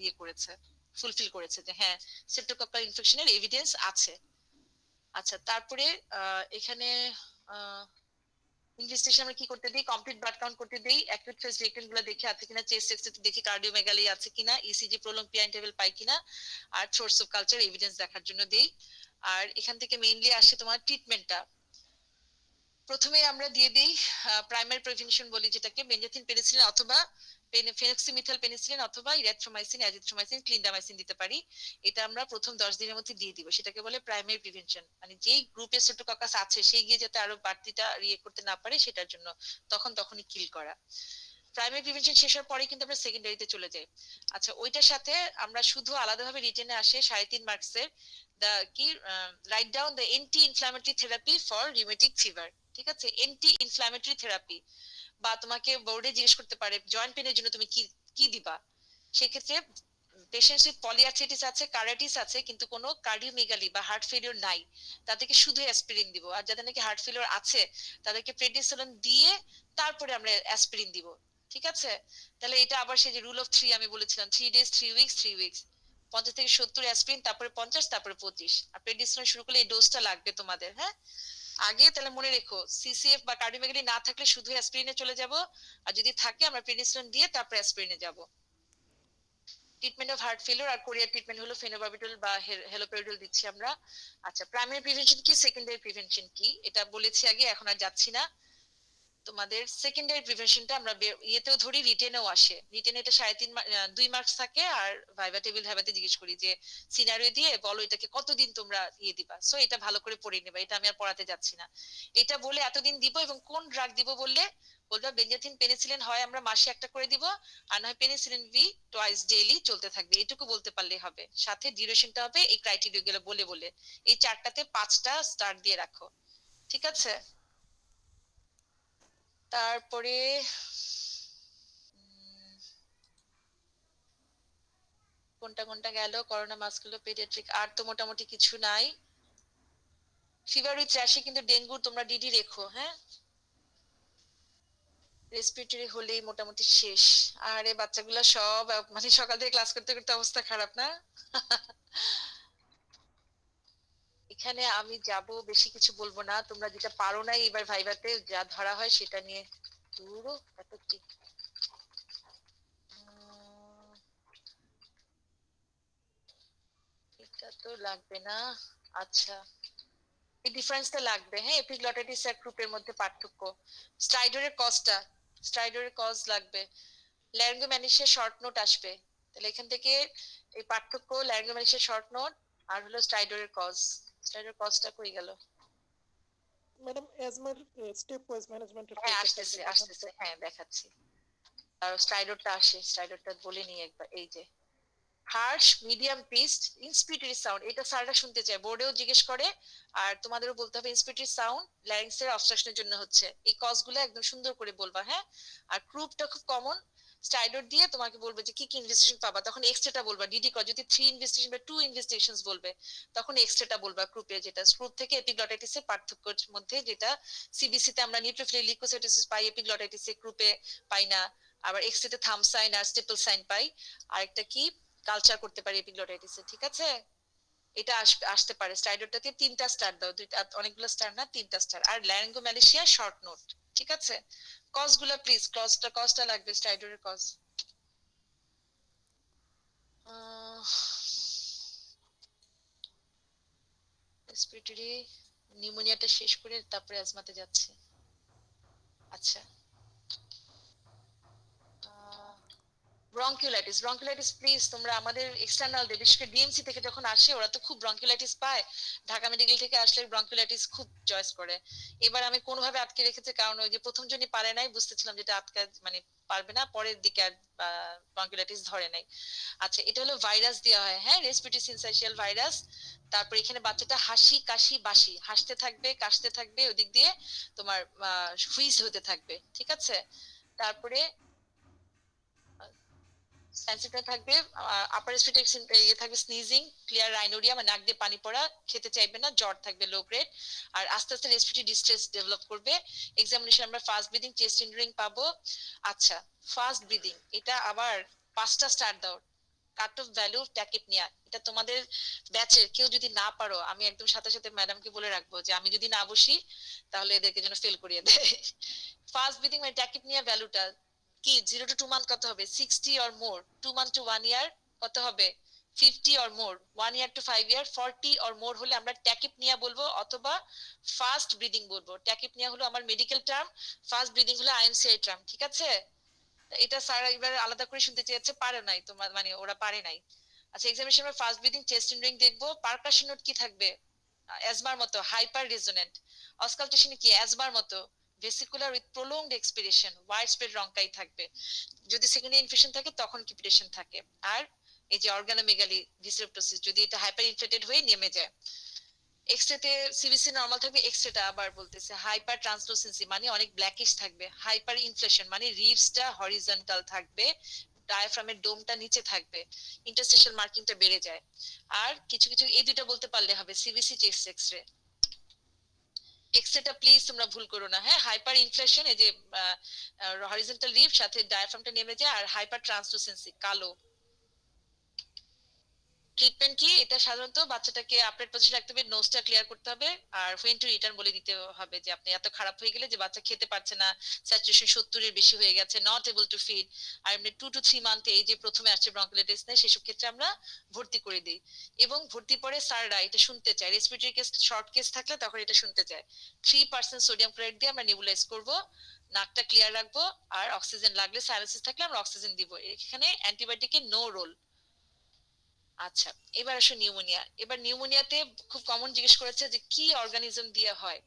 ইয়ে করেছে, ফুলফিল করেছে, যে হ্যাঁ স্ট্রেপ্টোকক্কাল ইনফেকশনের এভিডেন্স আছে। আচ্ছা, তারপরে এখানে ইনভেস্টিগেশন আমরা কি করতে দিই, কমপ্লিট ব্লাড কাউন্ট করতে দিই, অ্যাকিউট ফেজ রিয়েক্টেন্ট গুলো দেখে আছে কিনা, চেস্ট এক্সরে দেখি কার্ডিওমেগালি আছে কিনা, ইসিজি প্রলং পিআই ইন্টারভ্যাল পাই কিনা, আর সোর্স অফ কালচার এভিডেন্স দেখার জন্য দেই। আর এখান থেকে মেইনলি আসে তোমার ট্রিটমেন্টটা। প্রথমে আমরা দিয়ে দেই প্রাইমারি প্রিভেনশন বলি, যেটাকে বেনজাথিন পেনিসিলিন অথবা ফেনক্সিমিথাল পেনিসিলিন অথবা ইরিথ্রোমাইসিন, অ্যাজিথ্রোমাইসিন, ক্লিন্ডামাইসিন দিতে পারি। এটা আমরা প্রথম 10 দিনের মধ্যে দিয়ে দিব। সেটাকে বলে প্রাইমারি প্রিভেনশন, মানে যেই গ্রুপে স্ট্রেপ্টোককাস আছে সেই গিয়ে যাতে আরো বাড়তিটা করতে না পারে সেটার জন্য তখনই কিল করা। প্রাইমারি প্রিভেনশন শেষ হওয়ার পরে কিন্তু আমরা সেকেন্ডারিতে চলে যাই। আচ্ছা, ওইটার সাথে আমরা শুধু আলাদাভাবে রিটেনে আসে 3.5 মার্কসের দা কি write down the anti inflammatory therapy for rheumatic fever. ঠিক আছে, এন্টি ইনফ্ল্যামেটরি থেরাপি। বা তোমাকে বোর্ডে জিজ্ঞেস করতে পারে জয়েন্ট পেনের জন্য তুমি কি কি দিবা। সেক্ষেত্রে পেশেন্টস উইথ পলিআর্থ্রাইটিস আছে, কার্ডিটিস আছে, কিন্তু কোনো কার্ডিওমেগালি বা হার্ট ফেলিওর নাই, তাদেরকে শুধু অ্যাসপিরিন দিব। আর যাদের নাকি হার্ট ফেলিওর আছে তাদেরকে প্রেডনিসোলোন দিয়ে তারপরে আমরা অ্যাসপিরিন দিব। ঠিক আছে, তাহলে এটা আবার সেই যে রুল অফ 3 আমি বলেছিলাম, 3 days 3 weeks 3 weeks, 50 থেকে 70 অ্যাসপিরিন, তারপরে 50, তারপরে 25। আর প্রেডনিসোলোন শুরু করলে এই ডোজটা লাগবে তোমাদের। হ্যাঁ, আগে তাহলে মনে রেখো, সিসিএফ বা কার্ডিওমেগালি না থাকলে শুধু অ্যাসপিরিনে চলে যাব, আর যদি থাকে আমরা প্রেডনিসোলোন দিয়ে তারপরে অ্যাসপিরিনে যাব। ট্রিটমেন্ট অফ হার্ট ফেলিওর আর কোরিয়ার ট্রিটমেন্ট হলো ফেনোবারবিটল বা হেলোপেরিডল দিচ্ছি আমরা। আচ্ছা, প্রাইমারি প্রিভেনশন কি, সেকেন্ডারি প্রিভেনশন কি, এটা বলেছি আগে, এখন আর যাচ্ছি না। তোমাদের সেকেন্ডারি প্রিভেনশনটা আমরা ইয়েতেও ধরি, রিটেনেও আসে। রিটেনে এটা 2.5 মার্কস থাকে, আর ভাইবা টেবিল ভাইবাতে জিজ্ঞেস করি যে সিনারিও দিয়ে বলো এটাকে কতদিন তোমরা দিবা। সো এটা ভালো করে পড়ে নেবা, এটা আমি আর পড়াতে যাচ্ছি না। এটা বলে এতদিন দিব, এবং কোন ড্রাগ দিব বললে বলবা বেনজাথিন পেনিসিলিন হয় আমরা মাসে একটা করে দিব, আর নয় পেনিসিলিন ভি টুয়াইস ডেইলি চলতে থাকবে। এটুকু বলতে পারলেই হবে। সাথে ডিউরেশনটা হবে এই ক্রাইটেরিয়া গুলো বলে বলে। এই 4টাতে 5টা স্টার দিয়ে রাখো। ঠিক আছে, তারপরে কোনটা কোনটা গেল, করোনা মাস্কুলো পেডিয়াট্রিক, আর তো মোটামুটি কিছু নাই। ফিভার উইথ র্যাশে কিন্তু ডেঙ্গু তোমরা ডিডি রেখো। হ্যাঁ, রেসপিরেটরি হলেই মোটামুটি শেষ। আরে বাচ্চাগুলা সব মানে সকাল থেকে ক্লাস করতে করতে অবস্থা খারাপ না। এখানে আমি যাব, বেশি কিছু বলবো না। তোমরা যেটা পারো না এবার ভাইভাতে যা ধরা হয় সেটা নিয়ে দূরও এত কি। এটা তো লাগবে না। আচ্ছা, এই ডিফারেন্সটা লাগবে। হ্যাঁ, এপিগ্লটিস আর গ্রুপের মধ্যে পার্থক্য, স্ট্রাইডরের কজ লাগবে, ল্যারিঙ্গোম্যানিসের শর্ট নোট আসবে। তাহলে এখান থেকে এই পার্থক্য, ল্যারিঙ্গোম্যানিসের শর্ট নোট আর হলো স্ট্রাইডরের কজ। স্ট্রাইডরের কজটা কই গেল? ম্যাডাম অ্যাজমার স্টেপ ওয়াইজ ম্যানেজমেন্টের হ্যাঁ, কয়েকটা স্লাইডে আসতেছে দেখান তো। আসতেছে, হ্যাঁ দেখাচ্ছি। আর স্ট্রাইডরটা আসে, স্ট্রাইডরটা বলে নিই একবার। এই যে হার্শ, মিডিয়াম পিচড, ইন্সপিরেটরি সাউন্ড, এটা স্যাররা শুনতে চায়, বোর্ডেও জিজ্ঞেস করে। আর তোমাদেরও বলতে হবে ইন্সপিরেটরি সাউন্ড ল্যারিংসের অবস্ট্রাকশনের জন্য হচ্ছে। এই কজগুলো একদম সুন্দর করে বলবা। হ্যাঁ, আর ক্রুপটা খুব কমন। স্টাইডর দিয়ে তোমাকে বলবে যে কি কি ইনভেস্টিগেশন পাবা, তখন এক্সট্রাটা বলবা। ডিডি কজ যদি 3 ইনভেস্টিগেশন বা 2 ইনভেস্টিগেশনস বলবে, তখন এক্সট্রাটা বলবা ক্রুপে। যেটা ক্রুপ থেকে এপিগ্লটাইটিসের পার্থক্যের মধ্যে, যেটা সিবিসি তে আমরা নিউট্রোফিলিক লিউকোসাইটোসিস পাই, এপিগ্লটাইটিসে ক্রুপে পাই না। আবার এক্সট্রাতে থাম্বসাইন আর স্টেপল সাইন পাই। আরেকটা কি কালচার করতে পারি এপিগ্লটাইটিসে। ঠিক আছে, এটা আসতে পারে। স্টাইডরটাতে 3টা স্টার দাও, অনেকগুলো স্টার না, 3টা স্টার। আর ল্যারিঙ্গোম্যালিশিয়া শর্ট নোট। ঠিক আছে, কজ গুলা প্লিজ, কজটা লাগবে, স্টাইডরের কজ। রেসপিরেটরি নিউমোনিয়াটা শেষ করে তারপরে অ্যাজমাতে যাচ্ছে। আচ্ছা, ব্রঙ্কিওলাইটিস প্লিজ তোমরা আমাদের এক্সটার্নাল দে, বিশেষ করে ডিএমসি থেকে যখন আসে ওরা তো খুব ব্রঙ্কিওলাইটিস পায়। ঢাকা মেডিকেল থেকে আসলে ব্রঙ্কিওলাইটিস খুব চয়েস করে। এবার আমি কোনোভাবে আটকে রেখেছি, কারণ ওই যে প্রথম জনই পারে নাই, বুঝতেছিলাম যেটা আটকা মানে পারবে না, পরের দিকে আর ব্রঙ্কিওলাইটিস ধরে নাই। আচ্ছা, এটা হলো ভাইরাস দেওয়া হয়। হ্যাঁ, রেসপিরেটরি সিনসাইশিয়াল ভাইরাস। তারপর এখানে বাচ্চাটা হাসি কাশি বাসি, হাসতে থাকবে, কাশতে থাকবে, ওদিক দিয়ে তোমার হুইজ হতে থাকবে। ঠিক আছে, তারপরে সেন্সিটিভ থাকবে, আপার রেসপিরেটরি ইয়ে থাকবে, স্নিজিং, ক্লিয়ার রাইনোরিয়া মানে নাক দিয়ে পানি পড়া, খেতে চাইবে না, জ্বর থাকবে লো গ্রেড। আর আস্তে আস্তে রেসপিরেটরি ডিস্ট্রেস ডেভেলপ করবে। এক্সামিনেশন আমরা ফাস্ট ব্রিদিং, চেস্ট ইনড্রিং পাবো। আচ্ছা, ফাস্ট ব্রিদিং এটা আবার 5টা স্টার দাও। কাট অফ ভ্যালু ট্যাকিপনিয়া, এটা তোমাদের ব্যাচের কেউ যদি না পারো, আমি একদম সাথে সাথে ম্যাডামকে বলে রাখবো যে আমি যদি না বসি তাহলে এদেরকে যেন ফেল করিয়ে দেয়। ফাস্ট ব্রিদিং মানে ট্যাকিপনিয়া ভ্যালুটা কি, 0 to 2 month কত হবে, 60 or more, 2 month to 1 year কত হবে, 50 or more, 1 year to 5 year, 40 or more হলে আমরা ট্যাকিপনিয়া বলবো অথবা ফাস্ট ব্রিদিং বলবো। ট্যাকিপনিয়া হলো আমার মেডিকেল টার্ম, ফাস্ট ব্রিদিং হলো আইএমসিআই টার্ম। ঠিক আছে, এটা স্যার এবার আলাদা করে শুনতে চেয়েছে, পারে নাই তোমার, মানে ওরা পারে নাই। আচ্ছা, এক্সামিনেশনের ফার্স্ট ব্রিদিং, চেস্ট ইনড্রিং দেখবো। পারকাশন নোট কি থাকবে? অ্যাজমার মতো হাইপার রেজোনেন্ট। অসকালটেশনে কি? অ্যাজমার মতো vesicular with prolonged expiration, wide spread rhonchi থাকবে। যদি সেকেন্ডারি ইনফেকশন থাকে তখন কিপিটেশন থাকে। আর এই যে অর্গানোমেগালি ডিসেপ্টোসিস, যদি এটা হাইপার ইনফ্লেটেড হয়ে নেমে যায়। এক্সরেতে সিবিসি নরমাল থাকবে, এক্সরেটা আবার বলতেছে হাইপার ট্রান্সলুসেন্সি মানে অনেক ব্ল্যাকিশ থাকবে। হাইপার ইনফ্লেশন মানে রিভসটা হরিজন্টাল থাকবে, ডায়াফ্রামের ডোমটা নিচে থাকবে, ইন্টারস্টিশিয়াল মার্কিংটা বেড়ে যায়। আর কিছু কিছু এই দুইটা বলতে পারলে হবে, সিবিসি, চেস্ট এক্সরে। এক্সরেটা প্লিজ তোমরা ভুল করো না, হ্যাঁ। হাইপার ইনফ্লেশন, এই যে হরিজন্টাল রিভ সাথে ডায়াফ্রামটা নেমে যায়, আর হাইপার ট্রান্সলুসেন্সি কালো। ট্রিটমেন্ট কি? এটা সাধারণত বাচ্চাটাকে আপডেট পজিশনে রাখতে হবে, নোজটা ক্লিয়ার করতে হবে, আর হোয়েন টু রিটার্ন বলে দিতে হবে যে আপনি এত খারাপ হয়ে গেলে যে বাচ্চা খেতে পারছে না, স্যাচুরেশন 70 এর বেশি হয়ে গেছে, নট এবল টু ফিড, আর এমনি 2 to 3 মান্থে এই যে প্রথমে আসছে ব্রঙ্কিওলাইটিস নেই, সেসব ক্ষেত্রে আমরা ভর্তি করে দিই। এবং ভর্তি পরে স্যাররা এটা শুনতে চায়, রেসপিরেটরি কেস শর্ট কেস থাকলে তখন এটা শুনতে চায়। 3% সোডিয়াম ক্লোরাইড দিয়ে আমরা নেবুলাইজ করব, নাকটা ক্লিয়ার রাখবো, আর অক্সিজেন লাগলে, সাইনোসিস থাকলে আমরা অক্সিজেন দিব। এখানে অ্যান্টিবায়োটিকের নো রোল। আচ্ছা, এবার আসো নিউমোনিয়া। এবার নিউমোনিয়াতে খুব কমন জিজ্ঞেস করেছে যে কি অর্গানিজম দিয়ে হয়।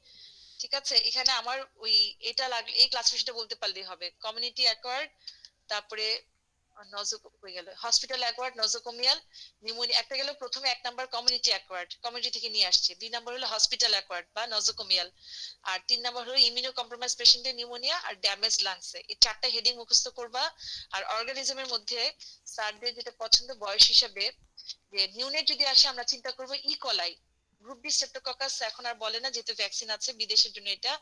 ঠিক আছে, এখানে আমার ওই এটা লাগলে এই ক্লাসিফিকেশনটা বলতে পারলেই হবে। কমিউনিটি অ্যাকোয়ার্ড, তারপরে হয়ে গেল হসপিটাল অ্যাকোয়ার্ড, নজোকোমিয়াল নিউমোনিয়া। একটা গেল প্রথমে 1 নাম্বার কমিউনিটি অ্যাকোয়ার্ড, কমিউনিটি থেকে নিয়ে আসছে। 2 নাম্বার হলো হসপিটাল অ্যাকোয়ার্ড বা নজোকোমিয়াল, আর 3 নাম্বার হলো ইমিউনো কম্প্রোমাইজ পেশেন্টের নিউমোনিয়া আর ড্যামেজ লাংসে। এই 4টা হেডিং মুখস্থ করবা। আর অর্গানিজমের মধ্যে স্যারদের যেটা পছন্দ বয়স হিসাবে, যে নিউনেট যদি আসে আমরা চিন্তা করব ইকলাই। গ্রুপ বি স্ট্রেপ্টোককাস এখন আর বলে না, যেহেতু ভ্যাকসিন আছে বিদেশের জন্য। এটা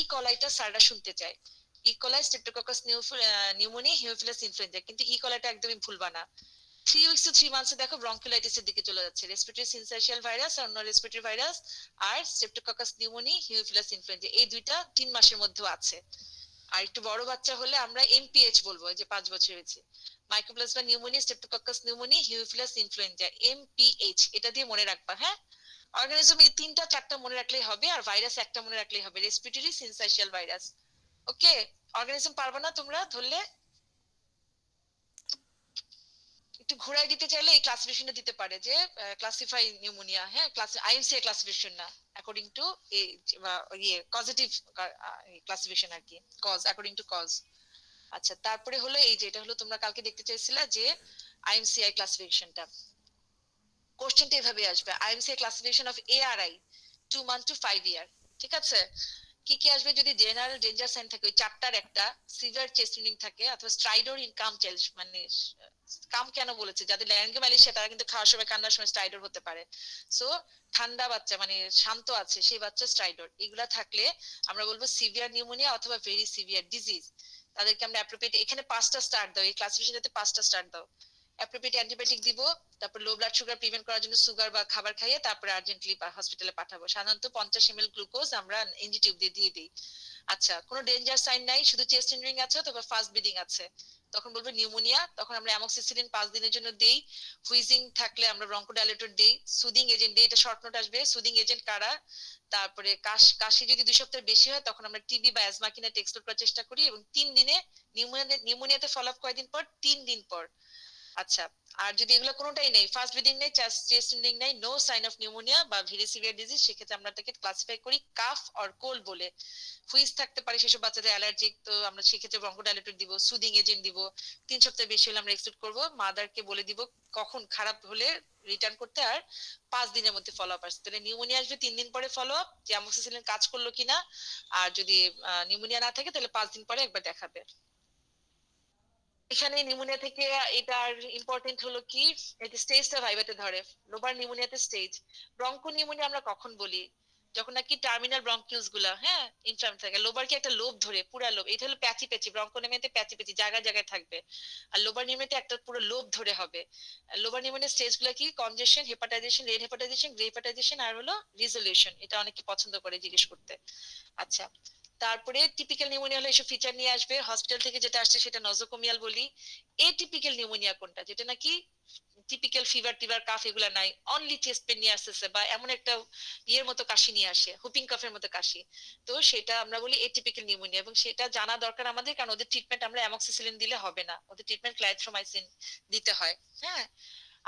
ইকলাইটা স্যাররা শুনতে চায়। E. coli, streptococcus pneumoniae, haemophilus influenza, কিন্তু ইকোলাইটা একদমই ভুলবা না। 3 উইকস টু 3 মান্থসে দেখো ব্রঙ্কিওলাইটিসের দিকে চলে যাচ্ছে, রেসপিরেটরি সিনসাইশিয়াল ভাইরাস আর অন্য রেসপিরেটরি ভাইরাস, আর স্ট্রেপ্টোককাস নিউমোনি, হিমোফিলাস ইনফ্লুয়েঞ্জা, এই দুইটা 3 মাসের মধ্যেও আছে। আর একটু বড় বাচ্চা হলে আমরা এমপিএইচ বলবো, যে 5 বছর হয়েছে। Mycoplasma pneumonia, streptococcus pneumonia, haemophilus influenza, MPH, এটা দিয়ে মনে রাখবা, হ্যাঁ। অর্গানিজম এই 3টা 4টা মনে রাখলেই হবে, আর ভাইরাস একটা মনে রাখলেই হবে, রেসপিরেটরি সিনসাইশিয়াল ভাইরাস। ওকে, অর্গানিজম পারবা না তোমরা ধরলে? একটু ঘুরাই দিতে চাইলে এই ক্লাসিফিকেশনটা দিতে পারে, যে ক্লাসিফাই নিউমোনিয়া, হ্যাঁ, আইএমসিআই ক্লাসিফিকেশন না, অ্যাকর্ডিং টু ইয়ে পজিটিভ ক্লাসিফিকেশন আর কি, কজ, অ্যাকর্ডিং টু কজ। আচ্ছা, তারপরে হলো এই যে এটা হলো তোমরা কালকে দেখতে চাইছিলা যে আইএমসিআই ক্লাসিফিকেশনটা। কোশ্চেনটা এভাবে আসবে, IMCI classification of ARI 2 month to 5 year. ঠিক আছে, কি কি আসবে? যদি জেনারেল ডেঞ্জার সাইন থাকে, ওই 4টার একটা, সিভিয়ার চেস্ট পেইন থাকে, অথবা স্ট্রাইডর ইন কাম চেলস, মানে কাম কেন বলেছে, যাদের ল্যারিঙ্গোমালাইসিয়া তারা কিন্তু খাওয়ার সময় কান্নার সময় স্ট্রাইডর হতে পারে। সো ঠান্ডা বাচ্চা মানে শান্ত আছে সেই বাচ্চা স্ট্রাইডর, এগুলা থাকলে আমরা বলবো সিভিয়ার নিউমোনিয়া অথবা ভেরি সিভিয়ার ডিজিজ। তাদেরকে আমরা অ্যাপ্রোপ্রিয়েট, এখানে 5টা স্টার দাও, এই ক্লাসিফিকেশনটাতে 5টা স্টার দাও। অ্যাপ্রোপ্রিয়েট অ্যান্টিবায়োটিক দিব, তারপর লো ব্লাড সুগার প্রিভেন্ট করার জন্য সুগার বা খাবার খাইয়ে তারপরে আর্জেন্টলি হসপিটালে পাঠাবো। সাধারণত 50 ml গ্লুকোজ আমরা এনজি টিউব দিয়ে দিই। আচ্ছা, কোনো ডেঞ্জার সাইন নাই, শুধু চেস্ট ইনজুরি আছে অথবা ফাস্ট ব্লিডিং আছে, তখন বলবো নিউমোনিয়া। তখন আমরা অ্যামক্সিসিলিন 5 দিনের জন্য দেই। হুইজিং থাকলে আমরা ব্রঙ্কোডাইলেটর দেই। সুদিং এজেন্ট দেই, এটা শর্ট নোট আসবে। সুদিং এজেন্ট কারা? তারপরে কাশি যদি 2 সপ্তাহের বেশি হয় তখন আমরা টিবি বা অ্যাজমা কিনা টেক্সট করার চেষ্টা করি। এবং 3 দিনে নিউমোনিয়াতে ফলো আপ কয়দিন পর? 3 দিন পর। আচ্ছা, আর যদি এগুলো কোনোটাই নেই, ফার্স্ট ব্রিদিং নেই, চেস্ট ইনডিং নেই, নো সাইন অফ নিউমোনিয়া বা ভেরি সিভিয়ার ডিজিজ, সেক্ষেত্রে আমরা তাকে ক্লাসিফাই করি কাফ অর কোল্ড বলে। হুইজ থাকতে পারে সেসব বাচ্চাদের অ্যালার্জিক, তো আমরা সেক্ষেত্রে ব্রঙ্কোডাইলেটর দিব, সুদিং এজেন্ট দিব। 3 সপ্তাহ বেশি হলে আমরা এক্সপেক্ট করব, মাদারকে বলে দিব কখন খারাপ হলে রিটার্ন করতে, আর 5 দিনের মধ্যে ফলো আপ আসছে। তাহলে নিউমোনিয়া আসবে 3 দিন পরে ফলো আপ, যে অ্যামক্সিসিলিন কাজ করলো কিনা। আর যদি নিউমোনিয়া না থাকে তাহলে 5 দিন পরে একবার দেখাবে। এখানে নিউমোনিয়া থেকে এটার ইম্পর্টেন্ট হলো কি, এটা স্টেজটা ভাইবাতে ধরে। Lobar নিউমোনিয়াতে stage. ব্রঙ্কো নিউমোনিয়া আমরা কখন বলি? যখন নাকি টার্মিনাল ব্রঙ্কিউলস গুলা, হ্যাঁ, ইনফ্লাম থাকে। লোবার কি একটা লোব ধরে, পুরা লোব, এটা হলো প্যাচি প্যাচি। ব্রঙ্কো নিউমোনিয়াতে প্যাচি প্যাচি জায়গায় জায়গায় থাকবে, আর লোবার নিউমোনিয়াতে একটা পুরো লোব ধরে হবে। লোবার নিউমোনিয়ার স্টেজ গুলা কি? কনজেশন, হেপাটাইজেশন, রেড হেপাটাইজেশন, গ্রে হেপাটাইজেশন, আর হলো রিজলিউশন। এটা অনেকে পছন্দ করে জিজ্ঞেস করতে। আচ্ছা, তারপরে টিপিক্যাল নিউমোনিয়া হলো এসব ফিচার নিয়ে আসবে। হসপিটাল থেকে যেটা আসছে সেটা নজোকোমিয়াল বলি। এটিপিক্যাল নিউমোনিয়া কোনটা? যেটা নাকি টিপিক্যাল ফিভার কাফ এগুলা নাই, অনলি চেস্ট পেন নিয়ে আসতেছে বা এমন একটা ইয়ের মতো কাশি নিয়ে আসে, হুপিং কাফের মতো কাশি, তো সেটা আমরা বলি এটিপিক্যাল নিউমোনিয়া। এবং সেটা জানা দরকার আমাদের, কারণ ওদের ট্রিটমেন্ট আমরা অ্যামক্সিসিলিন দিলে হবে না, ওদের ট্রিটমেন্ট ক্লাইথ্রোমাইসিন দিতে হয়। হ্যাঁ,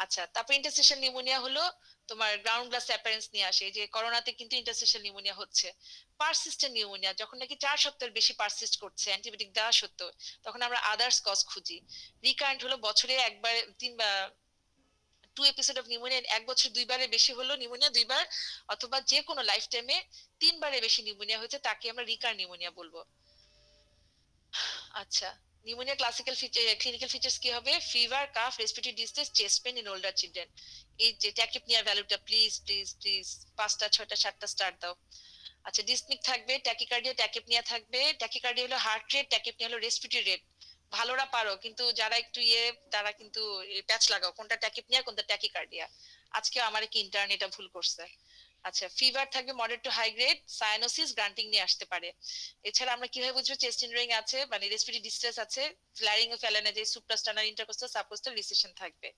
আচ্ছা। তারপর ইন্টারস্টিশিয়াল নিউমোনিয়া হলো তোমার গ্রাউন্ড গ্লাস অ্যাপারেন্স নিয়ে আসে, যে করোনাতে কিন্তু ইন্টারস্টিশিয়াল নিউমোনিয়া হচ্ছে। পারসিস্টেন্ট নিউমোনিয়া যখন নাকি 4 সপ্তাহের বেশি পারসিস্ট করছে অ্যান্টিবায়োটিক দেওয়া সত্ত্বেও, তখন আমরা আদার্স কজ খুঁজি। রিকারেন্ট হলো বছরে একবার 2 এপিসোড অফ নিউমোনিয়া, 1 বছর 2 বারের বেশি হলো নিউমোনিয়া 2 বার, অথবা যে কোনো লাইফ টাইমে 3 বারের বেশি নিউমোনিয়া হয়েছে তাকে আমরা রিকার নিউমোনিয়া বলবো। আচ্ছা, নিউমোনিয়া ক্লাসিক্যাল ক্লিনিক্যাল ফিচার্স কি হবে? Fever, calf, respiratory distress, chest pain in older children. এই যে ট্যাকিপনিয়ার ভ্যালুটা প্লিজ প্লিজ প্লিজ 5টা 6টা 7টা স্টার দাও। আচ্ছা, ডিসমিক থাকবে, ট্যাকিকার্ডিয়া, ট্যাকিপনিয়া থাকবে। ট্যাকিকার্ডিয়া হলো হার্ট রেট, ট্যাকিপনিয়া হলো রেসপিরেটরি রেট। ভালোরা পারো, কিন্তু যারা একটু তারা কিন্তু প্যাচ লাগাও কোনটা ট্যাকিপনিয়া কোনটা ট্যাকিকার্ডিয়া। আজকে আমার কি ইন্টার্ন এটা ভুল করছে। আচ্ছা, ফিভার থাকবে moderate to high grade, cyanosis, grunting নিয়ে আসতে পারে। এছাড়া আমরা কিভাবে বুঝবো চেস্ট ইনরিং আছে, মানে রেসপিরেটরি ডিস্ট্রেস আছে? ফ্ল্যারিং ও ফ্যালেনাইজাস, সুপ্রাস্টার্নাল, ইন্টারকোস্টাল, সাবকোস্টাল রিসেশন থাকবে।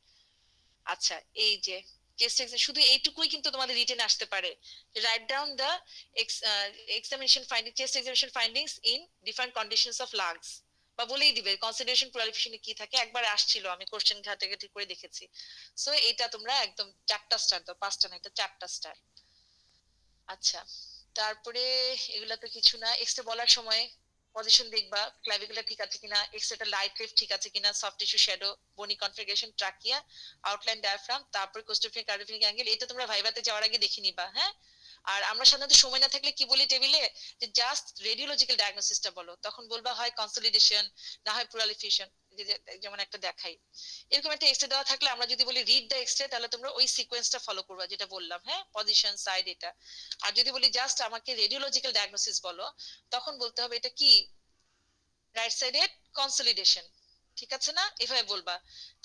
আচ্ছা, এই যে চেস্ট এক্সাম, শুধু এইটুকুই কিন্তু তোমাদের রিটেন আসতে পারে। Write down the examination finding, chest examination findings in different conditions of lungs, বা বলেই দিবে কনসিডারেশন কোয়ালিফিকেশনে কি থাকে। একবার আসছিল, আমি কোশ্চেন ঘাটে ঠিক করে দেখেছি। সো এটা তোমরা একদম 4টা স্টার দাও, 5টা না, এটা 4টা স্টার। আচ্ছা, তারপরে এগুলা তো কিছু না। এক্সরে বলার সময় পজিশন দেখবা, ক্লাভিকুলার ঠিক আছে কিনা, এক্সরেটা লাইট লিফট ঠিক আছে কিনা, সফট টিস্যু শ্যাডো, বনি কনফিগারেশন, ট্রাকিয়া, আউটলাইন ডায়াফ্রাম, তারপর কোস্টোফিনিক কার্ডিওফিনিক অ্যাঙ্গেল। এটা তোমরা ভাইভাতে যাওয়ার আগে দেখে নিবা। হ্যাঁ, আর আমরা সাধারণত সময় না থাকলে কি বলি টেবিলে, যে জাস্ট রেডিওলজিক্যাল ডায়াগনোসিসটা বলো, তখন বলবা হয় কনসলিডেশন, না হয় প্লুরালিফিকেশন। যেমন একটা দেখাই, এরকম একটা এক্সরে দেওয়া থাকলে আমরা যদি বলি রিড দ্য এক্সরে, তাহলে তোমরা ওই সিকোয়েন্সটা ফলো করবা যেটা বললাম। হ্যাঁ, পজিশন, সাইড, এটা। আর যদি বলি জাস্ট আমাকে রেডিওলজিক্যাল ডায়াগনোসিস বলো, তখন বলতে হবে এটা কি, রাইট সাইডেড কনসলিডেশন, ঠিক আছে না? এভাবে বলবা।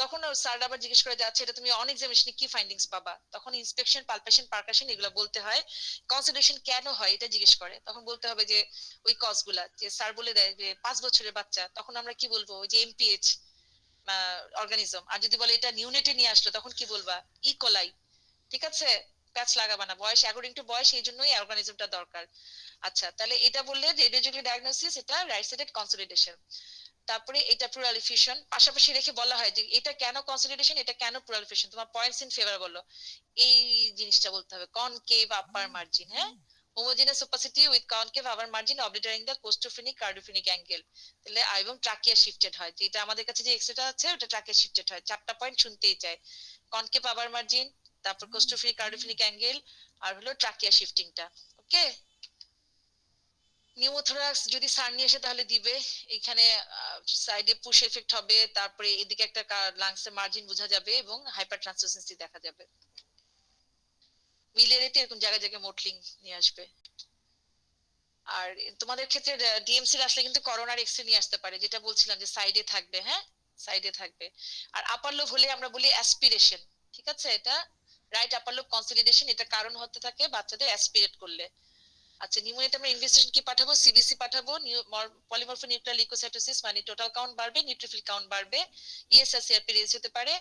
তখন স্যার আবার জিজ্ঞেস করে যাচ্ছে এটা তুমি অন এক্সামিনেশনে কি ফাইন্ডিংস পাবা, তখন ইন্সপেকশন, পালপেশন, পারকাশন এগুলো বলতে হয়। কনসলিডেশন কেন হয় এটা জিজ্ঞেস করে, তখন বলতে হবে যে ওই কজগুলা, যে স্যার বলে দেয় যে 5 বছরের বাচ্চা, তখন আমরা কি বলবো, ওই যে এমপিএইচ অর্গানিজম। আর যদি বলে এটা নিউনেটে নিয়ে আসলো, তখন কি বলবা, ইকোলাই। ঠিক আছে, প্যাচ লাগাবা না, বয়স অ্যাকর্ডিং টু বয়স, এই জন্যই অর্গানিজমটা দরকার। আচ্ছা, তাহলে এটা বললে রেডিওলজিক্যাল ডায়াগনোসিস, এটা রাইট সাইডেড কনসলিডেশন। তারপরে এটা প্লুরালিফিকেশন পাশাপাশি রেখে বলা হয় যে এটা কেন কনসলিডেশন, এটা কেন প্লুরালিফিকেশন, তোমার পয়েন্টস ইন ফেভার বলো। এই জিনিসটা বলতে হবে, কনকেভ আপার মার্জিন। হ্যাঁ, homogenous opacity with concave upper margin obliterating the costophrenic cardiophrenic angle. তাহলে এবং ট্রাকিয়া শিফটেড হয়, যেটা আমাদের কাছে যে এক্সরেটা আছে ওটা ট্রাকিয়া শিফটেড হয়। 4টা পয়েন্ট শুনতেই চাই, কনকেভ আপার মার্জিন, তারপর কোস্টোফিনিক কার্ডিওফিনিক অ্যাঙ্গেল, আর হলো ট্রাকিয়া শিফটিংটা। ওকে, নিউমোথোরাক্স যদি স্যার নিয়ে এসে তাহলে দিবে। এখানে সাইডে পুশ এফেক্ট হবে, তারপরে এদিকে একটা লাংসের মার্জিন বোঝা যাবে এবং হাইপার ট্রান্সলুসেন্সি দেখা যাবে। মিলিয়ারিতে এরকম জায়গায় জায়গায় মোটলিং নিয়ে আসবে। আর তোমাদের ক্ষেত্রে ডিএমসি আসলে কিন্তু করোনার এক্সরে নিয়ে আসতে পারে, যেটা বলছিলাম যে সাইডে থাকবে। হ্যাঁ, সাইডে থাকবে। আর আপার লোব হলে আমরা বলি অ্যাসপিরেশন, ঠিক আছে? এটা রাইট আপার লোব কনসলিডেশন, এটা কারণ হতে থাকে বাচ্চাদের অ্যাসপিরেট করলে। আচ্ছা, নিউমোনিয়াতে আমরা ইনভেস্টিগেশন কি পাঠাবো, সিবিসি পাঠাবো, পলিমরফো নিউক্লিয়ার লিউকোসাইটোসিস, মানে টোটাল কাউন্ট বাড়বে, নিউট্রোফিল কাউন্ট বাড়বে, ইএসআর সিআরপি রেজ হতে পারে।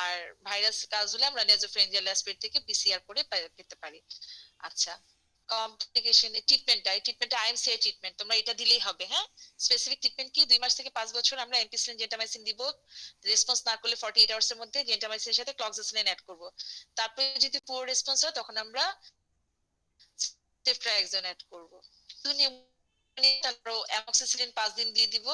আর ভাইরাস কাজ হলে আমরা নেজোফ্রেঞ্জিয়াল অ্যাসপিরেট থেকে পিসিআর করে পেতে পারি। আচ্ছা, কমপ্লিকেশন ট্রিটমেন্টটা আইএমসিআই ট্রিটমেন্ট, তোমরা এটা দিলেই হবে। হ্যাঁ, স্পেসিফিক ট্রিটমেন্ট কি, 2 মাস থেকে 5 বছর আমরা এমপিসিলিন, জেন্টামাইসিন দিব। রেসপন্স না করলে 48 আওয়ার্স এর মধ্যে জেন্টামাইসিনের সাথে ক্লক্সাসিলিন অ্যাড করব। তারপরে যদি পুরো রেসপন্স হয় তখন আমরা সেফট্রাইক্সন অ্যাড করব। তারপর অ্যামক্সিসিলিন 5 দিন দিয়ে দিব।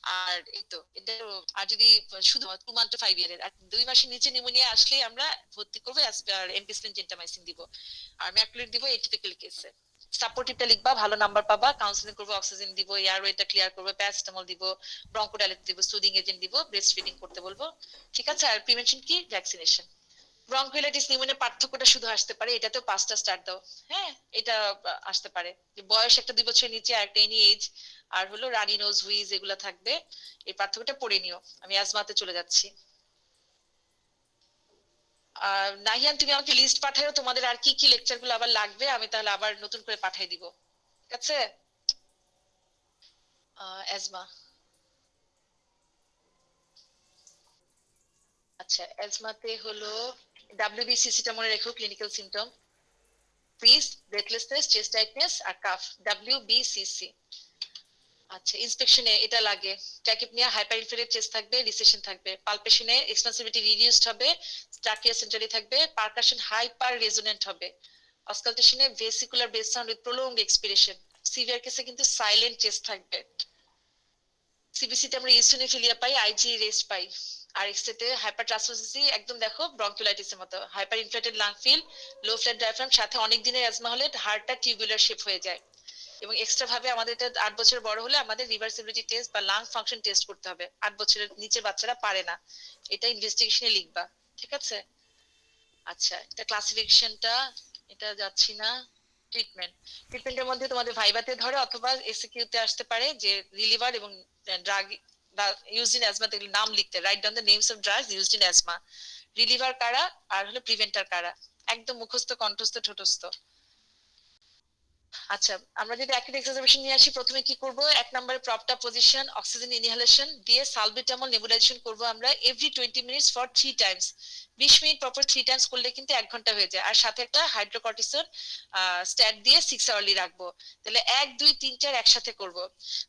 আর এই তো এটা। আর যদি শুধু 2 মান্থ টু 5 ইয়ারের আর 2 মাসের নিচে নিউমোনিয়া আসলে আমরা ভর্তি করব, আর এমপিসিলিন, জেন্টামাইসিন দিব। আর ম্যাকুলেট দিব এটিপিক্যাল কেসে। সাপোর্টিভটা লিখবা, ভালো নাম্বার পাবা। কাউন্সেলিং করব, অক্সিজেন দিব, এয়ারওয়েটা ক্লিয়ার করবে, প্যারাসিটামল দিব, ব্রঙ্কোডাইলেট দিব, সুদিং এজেন্ট দিব, ব্রেস্ট ফিডিং করতে বলবো। ঠিক আছে, আর প্রিভেনশন কি, ভ্যাকসিনেশন। ব্রঙ্কোলাইটিস নিউমোনিয়া পার্থক্যটা শুধু আসতে পারে, এটাতেও 5টা স্টার দাও। হ্যাঁ, এটা আসতে পারে যে বয়স একটা 2 বছরের নিচে, আর একটা এনি এজ, আর হলো রানি নোজ, হুইজ এগুলা থাকবে। এই পার্থক্যটা পড়ে নিও। আমি আজমাতে চলে যাচ্ছি। নাহিয়ান, তুমি আমাকে লিস্ট পাঠাও তোমাদের আর কি কি লেকচার গুলো আবার লাগবে, আমি তাহলে আবার নতুন করে পাঠাই দিব। ঠিক আছে? আজমা, আচ্ছা অ্যাজমাতে হলো WBCC টা মনে রেখো, ক্লিনিক্যাল সিম্পটম ফ্রিজ, ব্রেথলেসনেস, চেস্ট টাইটনেস আর কাফ, WBCC। আচ্ছা ইন্সপেকশনে এটা লাগে, ট্যাকিপনিয়া, হাইপার ইনফ্লেটেড চেস্ট থাকবে, রিসেশন থাকবে, পালপেশনে এক্সপান্সিভিটি রিডিউসড হবে, ট্রাকিয়া সেন্ট্রালি থাকবে, পারকাশন হাইপার রেজোনেন্ট হবে, অসকালটেশনে vesicular base sound with prolonged expiration, severe কেসে কিন্তু সাইলেন্ট চেস্ট থাকবে। সিবিসিতে আমরা ইসোনোফিলিয়া পাই, আইজি রেস্ট পাই, আর এক্সরেতে হাইপারট্রান্সফারেন্সি একদম দেখো ব্রঙ্কিওলাইটিসের মতো, হাইপার ইনফ্লেটেড লাং ফিল, লো ফ্ল্যাট ডায়াফ্রাম, সাথে অনেক দিনের অ্যাজমা হলে হার্টটা টিউবুলার শেপ হয়ে যায়। এবং এক্সট্রা ভাবে আমাদের এটা 8 বছরের বড় হলে আমাদের রিভার্সিবিলিটি টেস্ট বা লাং ফাংশন টেস্ট করতে হবে, 8 বছরের নিচে বাচ্চারা পারে না, এটা ইনভেস্টিগেশনে লিখবা, ঠিক আছে? আচ্ছা এটা ক্লাসিফিকেশনটা, এটা যাচ্ছি না। ট্রিটমেন্টের মধ্যে তোমাদের ভাইভাতে ধরে অথবা এসিকিউতে আসতে পারে, যে রিলিভার এবং ড্রাগ ইউজড ইন অ্যাজমা, নাম লিখতে, write down the names of drugs used in asthma, reliever কারা আর হলো প্রিভেন্টার কারা, একদম মুখস্থ কণ্ঠস্থ ঠোঁটস্থ। আচ্ছা আমরা যদি অ্যাকিউট এক্সারবেশন নিয়ে আসি, প্রথমে কি করব, 1 নম্বরে প্রপটা পজিশন, অক্সিজেন ইনহেলেশন দিয়ে সালবিটামল নেবুলাইজেশন করব আমরা every 20 minutes for 3 Times, 20 minute পর 3 টাইমস করলে কিন্তু 1 ঘন্টা হয়ে যায়। আর সাথে একটা হাইড্রোকর্টিসন স্ট্যাট দিয়ে 6 আওয়ারলি রাখবো, তাহলে 1 2 3 4 একসাথে করব।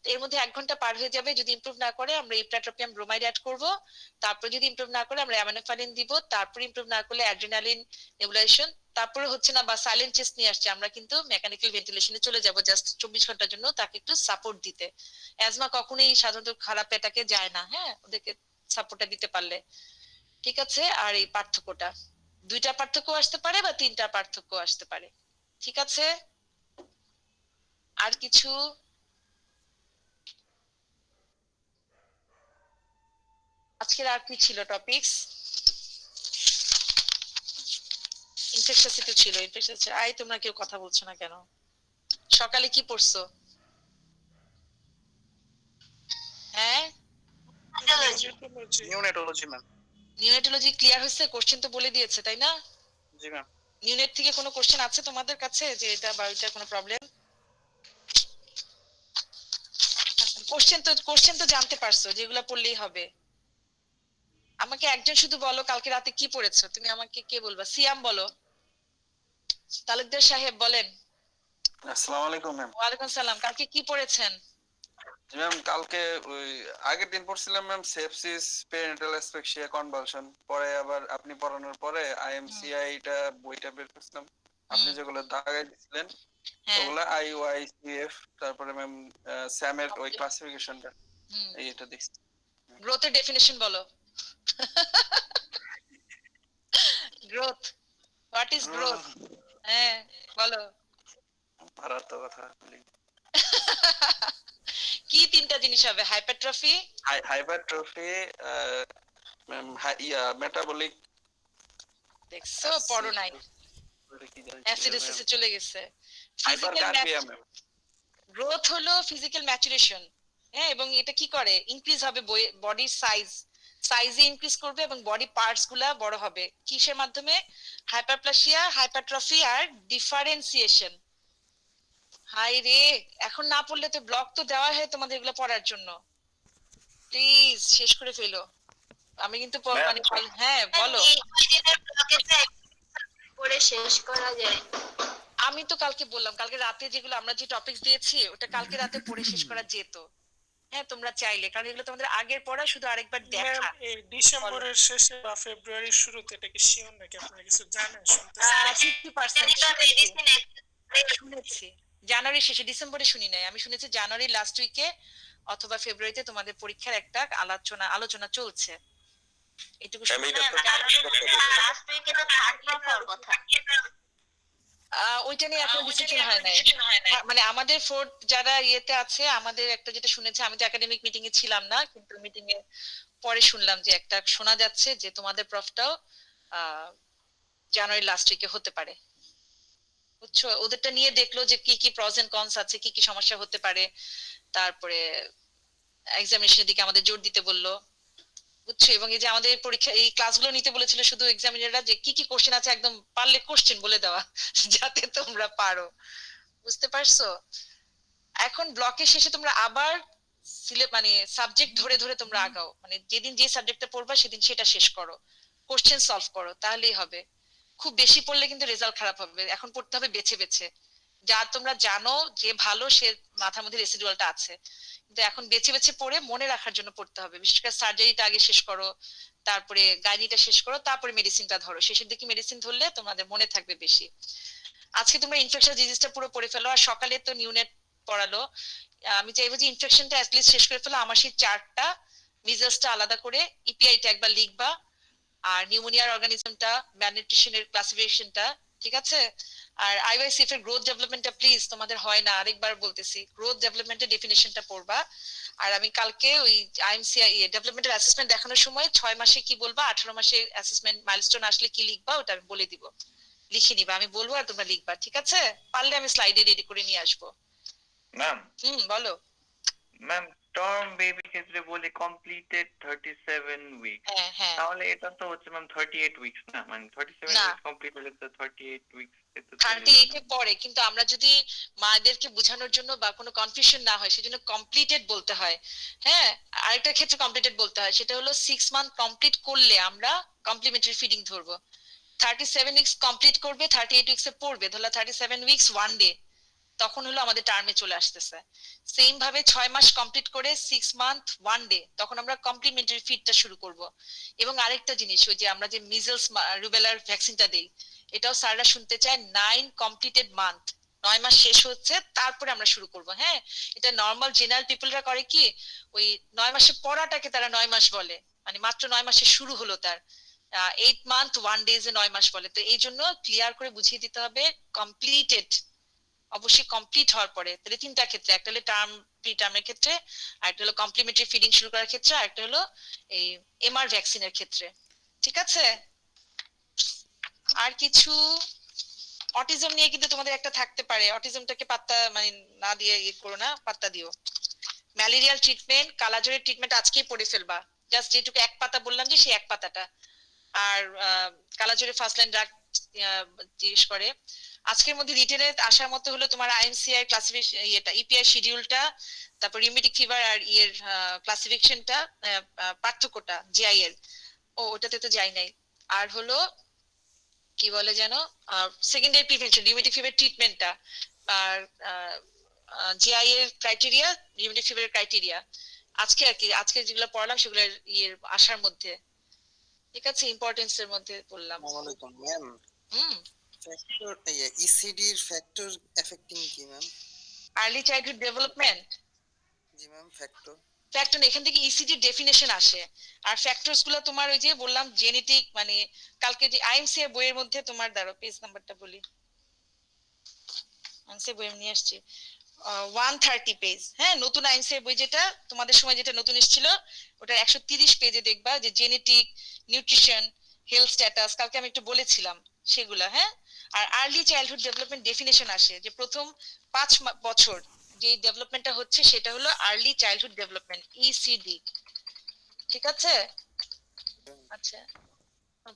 তো এর মধ্যে 1 ঘন্টা পার হয়ে যাবে, যদি ইমপ্রুভ না করে আমরা ইপ্রাট্রোপিয়াম ব্রোমাইড অ্যাড করব, তারপর যদি ইমপ্রুভ না করে আমরা অ্যামিনোফালিন দিব, তারপর ইমপ্রুভ না করলে অ্যাড্রিনালিন নেবুলাইজেশন, তারপরে হচ্ছে না বা সাইলেন্ট চেস্ট নিয়ে আসছে, আমরা কিন্তু মেকানিক্যাল ভেন্টিলেশনে চলে যাব জাস্ট 24 ঘন্টার জন্য তাকে একটু সাপোর্ট দিতে। অ্যাজমা কখনোই সাধারণত খারাপ পেটাকে যায় না, হ্যাঁ ওদেরকে সাপোর্টটা দিতে পারলে, ঠিক আছে? আর এই পার্থক্যটা, 2টা পার্থক্য আসতে পারে বা 3টা পার্থক্য আসতে পারে, ঠিক আছে? আর কিছু? আজকের আর কি ছিল টপিকস? ইনফেকশাসিটি ছিল, ইনফেকশাস। আই তোমরা কেউ কথা বলছো না কেন? সকালে কি পড়ছো? হ্যাঁ Neonatology. নিউনেটোলজি ম্যাম। নিউনেটোলজি ক্লিয়ার হয়েছে, কোশ্চেন তো বলে দিয়েছে তাই না? জি ম্যাম। নিউনেট থেকে কোনো কোশ্চেন আছে তোমাদের কাছে যে এটা বা এটা কোনো প্রবলেম? কোশ্চেন তো জানতে পারছো, যেগুলো পড়লেই হবে। আমাকে একজন শুধু বলো কালকে রাতে কি পড়েছো, তুমি আমাকে কে বলবা? সিয়াম বলো। তালুকদার সাহেব বলেন। আসসালামু আলাইকুম ম্যাম। ওয়ালাইকুম সালাম, কালকে কি পড়েছেন? জি ম্যাম, কালকে ওই আগের দিন পড়ছিলাম ma'am sepsis, perinatal asphyxia, convulsion, পরে আবার আপনি পড়ানোর পরে আইএমসিআই টা বইটা বের করছিলাম, আপনি যেগুলো দাগাই দিছিলেন হ্যাঁ ওগুলা আইওআইসিএফ, তারপরে ম্যাম স্যামের ওই ক্লাসিফিকেশনটা এইটা দেখছি। গ্রোথের ডেফিনিশন বলো। Growth, what is growth? হ্যাঁ বলো। পারার তো কথা বলি। কি 3টা জিনিস হবে? হাইপারট্রফি, হাইপারট্রফি, ম্যাম মেটাবলিক, দেখছো পড়ো নাই, অ্যাসিডোসিসে চলে গেছে। হাইপারকার্বিয়া ম্যাম। গ্রোথ হলো ফিজিক্যাল ম্যাচুরেশন, হ্যাঁ, এবং এটা কি করে, ইনক্রিজ হবে বডির সাইজে ইনক্রিজ করবে এবং বডি পার্টস গুলা বড় হবে, কিসের মাধ্যমে? হাইপারপ্লাসিয়া, হাইপারট্রফি আর ডিফারেন্সিয়েশন। হাই রে, এখন না পড়লে তো ব্লক তো দেওয়া হয় তোমাদের এগুলো পড়ার জন্য, প্লিজ শেষ করে ফেলো। আমি কিন্তু মানে হ্যাঁ বলো। করে শেষ করা যায়। আমি তো কালকে বললাম, কালকে রাতে যেগুলো আমরা যে টপিকস দিয়েছি ওটা কালকে রাতে পড়ে শেষ করা যেত, হ্যাঁ তোমরা চাইলে, কারণ এগুলো তোমাদের আগের পড়া, শুধু আরেকবার দেখা। ম্যাম এই ডিসেম্বরের শেষে বা ফেব্রুয়ারির শুরুতে এটা কি শিওর নাকি, আপনারা কিছু জানেন? শুনতেছেন 50% শুনেছি, জানুয়ারি শেষে, ডিসেম্বরে শুনি নাই, আমি শুনেছি জানুয়ারি লাস্ট উইকে অথবা ফেব্রুয়ারিতে তোমাদের পরীক্ষার একটা আলোচনা চলছে, এটুকু লাস্ট উইকে তো থার্ড হওয়ার কথা। ওইটা নিয়ে এখন ডিসিশন হয় নাই, মানে আমাদের ফোর্থ যারা ইয়েতে আছে, আমাদের একটা যেটা শুনেছি, আমি তো একাডেমিক মিটিং এ ছিলাম না, কিন্তু মিটিং এ পরে শুনলাম যে একটা শোনা যাচ্ছে যে তোমাদের প্রফটাও জানুয়ারি লাস্ট উইকে হতে পারে, বুঝছো? ওদেরটা নিয়ে দেখলো যে কি কি প্রস এন্ড কনস আছে, কি কি সমস্যা হতে পারে, তারপরে এক্সামিনেশনের দিকে আমাদের জোর দিতে বললো, বুঝছো? এবং এই যে আমাদের পরীক্ষা এই ক্লাসগুলো নিতে বলেছিল শুধু এক্সামিনাররা, যে কি কি কোশ্চেন আছে একদম পারলে কোশ্চেন বলে দেওয়া যাতে তোমরা পারো, বুঝতে পারছো? এখন ব্লকের শেষে তোমরা আবার মানে সাবজেক্ট ধরে ধরে তোমরা আগাও, মানে যেদিন যে সাবজেক্টটা পড়বা সেদিন সেটা শেষ করো, কোশ্চেন সলভ করো, তাহলেই হবে। খুব বেশি পড়লে কিন্তু রেজাল্ট খারাপ হবে। এখন পড়তে হবে বেছে বেছে, যা তোমরা জানো যে ভালো সে মাথার মধ্যে রেসিডুয়ালটা আছে, কিন্তু এখন বেছে বেছে পড়ে মনে রাখার জন্য পড়তে হবে। বিশেষ করে সার্জারিটা আগে শেষ করো, তারপরে গাইনিটা শেষ করো, তারপরে মেডিসিনটা ধরো। শেষের দিকে মেডিসিন ধরলে তোমাদের মনে থাকবে বেশি। আজকে তোমরা ইনফেকশন ডিজিজটা পুরো পড়ে ফেলো, আর সকালে তো নিউনেট পড়ালো। আমি চাইবো যে ইনফেকশনটা অ্যাটলিস্ট শেষ করে ফেলো। আমার সেই চার্টটা, মিজেলসটা আলাদা করে, ইপিআইটা একবার লিখবা, আর নিউমোনিয়ার অর্গানিজমটা, ম্যালনিউট্রিশনের ক্লাসিফিকেশনটা, ঠিক আছে? আর আইওআইসিএফ এর গ্রোথ ডেভেলপমেন্টটা প্লিজ তোমাদের হয় না, আরেকবার বলতেছি, গ্রোথ ডেভেলপমেন্টের ডেফিনিশনটা পড়বা। আর আমি কালকে ওই আইএমসিআই ডেভেলপমেন্টাল অ্যাসেসমেন্ট দেখানোর সময় 6 মাসে কি বলবা, 18 মাসে অ্যাসেসমেন্ট মাইলস্টোন আসলে কি লিখবা, ওটা আমি বলে দিব। লিখে নিবা, আমি বলবো আর তোমরা লিখবা, ঠিক আছে? পারলে আমি স্লাইডে রেডি করে নিয়ে আসবো। ম্যাম বলো। ম্যাম টার্ম বেবি ক্ষেত্রে বলি কমপ্লিটেড 37 উইক, হ্যাঁ হ্যাঁ, তাহলে এটা তো হচ্ছে ম্যাম 38 উইকস না, মানে 37 না। উইকস কমপ্লিট হলে তো 38 উইকস এতে 38 এ পড়ে, কিন্তু আমরা যদি মাদেরকে বোঝানোর জন্য বা কোনো কনফিউশন না হয় সেজন্য কমপ্লিটেড বলতে হয়। হ্যাঁ, আরেকটা ক্ষেত্রে কমপ্লিটেড বলতে হয়, সেটা হলো 6 মান্থ কমপ্লিট করলে আমরা কমপ্লিমেন্টারি ফিডিং ধরবো। 37 উইকস কমপ্লিট করবে, 38 উইকসে পড়বে, ধরলা 37 উইকস 1 ডে, তখন হলো আমাদের টার্মে চলে আসতেছে। সেম ভাবে 6 মাস কমপ্লিট করে 6 মান্থ 1 ডে, তখন আমরা কমপ্লিমেন্টারি ফিডটা শুরু করব। এবং আরেকটা জিনিস, ওই যে আমরা যে মিজলস রুবেলার ভ্যাকসিনটা দেই, এটাও স্যাররা শুনতে চায় 9 কমপ্লিটেড মান্থ, 9 মাস শেষ হচ্ছে তারপরে আমরা শুরু করব। হ্যাঁ, এটা নর্মাল জেনারেল পিপলরা করে কি, ওই 9 মাসে পড়াটাকে তারা 9 মাস বলে, মানে মাত্র 9 মাসে শুরু হলো তার, 8 মান্থ 1 ডেজ এ 9 মাস বলে। তো এই জন্য ক্লিয়ার করে বুঝিয়ে দিতে হবে কমপ্লিটেড, অবশ্যই কমপ্লিট হওয়ার পরে। তাহলে তিনটা ক্ষেত্রে, একটা হলো টার্ম প্রি টার্মের ক্ষেত্রে, আরেকটা হলো কমপ্লিমেন্টারি ফিডিং শুরু করার ক্ষেত্রে, আরেকটা হলো এই এমআর ভ্যাকসিনের ক্ষেত্রে, ঠিক আছে? আর কিছু অটিজম নিয়ে কিন্তু তোমাদের একটা থাকতে পারে, অটিজমটাকে পাত্তা মানে না দিয়ে ইয়ে করো না, পাত্তা দিও। ম্যালেরিয়াল ট্রিটমেন্ট, কালাজ্বরের ট্রিটমেন্ট আজকেই পড়ে ফেলবা, জাস্ট যেটুকু এক পাতা বললাম যে সেই এক পাতাটা। আর কালাজ্বরের ফার্স্ট লাইন ড্রাগ জিজ্ঞেস করে। আজকের মধ্যে রিটেনে আসার মতো হলো তোমার আইএমসিআই ক্লাসিফিকেশন, ইয়েটা ইপিআই শিডিউলটা, তারপর রিউমেটিক ফিভার আর ইয়ের ক্লাসিফিকেশনটা, পার্থক্যটা জিআই এর, ও ওটাতে তো যাই নাই। আর হলো কি বলে যেন, সেকেন্ডারি প্রিভেনশন, রিউমেটিক ফিভার ট্রিটমেন্টটা, আর জিআই এর ক্রাইটেরিয়া, রিউমেটিক ফিভারের ক্রাইটেরিয়া, আজকে আর কি, আজকে যেগুলো পড়লাম সেগুলো ইয়ের আসার মধ্যে, ঠিক আছে, ইম্পর্টেন্স এর মধ্যে বললাম। আসসালামু আলাইকুম ম্যাম। হুম, ফ্যাক্টর ইসিডি এর ফ্যাক্টর এফেক্টিং কি ম্যাম? আর্লি চাইল্ডহুড ডেভেলপমেন্ট জি ম্যাম ফ্যাক্টর। ফ্যাক্টর, এখান থেকে ইসিডি ডেফিনেশন আসে। আর ফ্যাক্টরস গুলো তোমার ওই যে বললাম জেনেটিক, মানে কালকে যে আইএমসি এর বইয়ের মধ্যে তোমার, দাঁড়ো পেজ নাম্বারটা বলি, আইএমসি বই নিয়ে আসছি 130 পেজ। হ্যাঁ, নতুন আইএমসি এর বই যেটা তোমাদের সময় যেটা নতুন এসেছিল, ওটা 130 পেজে দেখবা যে জেনেটিক, নিউট্রিশন, হেলথ স্ট্যাটাস, কালকে আমি একটু বলেছিলাম সেগুলা। হ্যাঁ, আর আর্লি চাইল্ডহুড ডেভেলপমেন্ট ডেফিনেশন আসে যে প্রথম 5 বছর যে ডেভেলপমেন্টটা হচ্ছে সেটা হলো আর্লি চাইল্ডহুড ডেভেলপমেন্ট, ইসিডি, ঠিক আছে? আচ্ছা,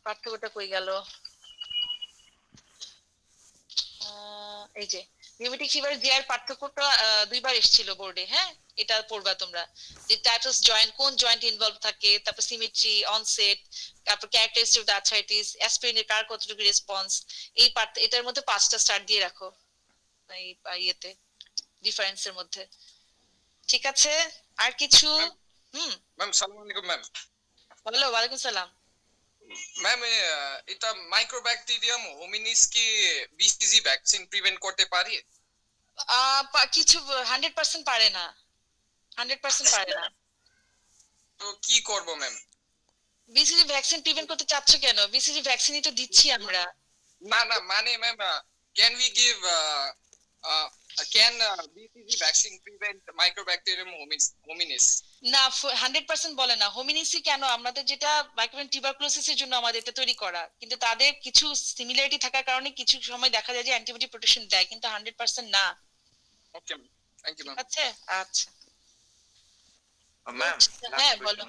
পার্থক্যটা কই গেল? এই যে রিউমেটিক ফিভার জিআর পার্থক্যটা দুইবার এসেছিল বোর্ডে। হ্যাঁ, এটা পড়বা তোমরা, যে টাইপস জয়েন্ট, কোন জয়েন্ট ইনভলভ থাকে, তারপর সিমেট্রি, অনসেট, তারপর ক্যারেক্টারিস্টিক অফ দ্য আর্থ্রাইটিস, অ্যাসপিরিনের কার কতটুকু রেসপন্স, এই পার্ট, এটার মধ্যে 5টা স্টার দিয়ে রাখো এই ইয়েতে, ডিফারেন্সের মধ্যে, ঠিক আছে? আর কিছু? ম্যাম সালাম আলাইকুম ম্যাম। বলো। ওয়ালাইকুম সালাম। ম্যাম এটা মাইক্রোব্যাকটেরিয়াম হোমিনিস কি বিসিজি ভ্যাকসিন প্রিভেন্ট করতে পারে? কিছু 100% পারে না, 100% পারে না। তো কি করব ম্যাম? বিসিজি ভ্যাকসিন প্রিভেন্ট করতে চাচ্ছ কেন? বিসিজি ভ্যাকসিনই তো দিচ্ছি আমরা। না না, মানে ma'am can we give can BCG vaccine prevent mycobacterium hominis? না, 100% বলে না। হোমিনিসি কেন, আমাদের যেটা মাইক্রোবিয়াম টিউবারকুলোসিসের জন্য আমাদের এটা তৈরি করা, কিন্তু তাদের কিছু সিমিলারিটি থাকার কারণে কিছু সময় দেখা যায় যে অ্যান্টিবডি প্রোটেকশন দেয়, কিন্তু 100% না। Okay ma'am, thank you ma'am. আচ্ছা আচ্ছা, ম্যাম হ্যাঁ বলো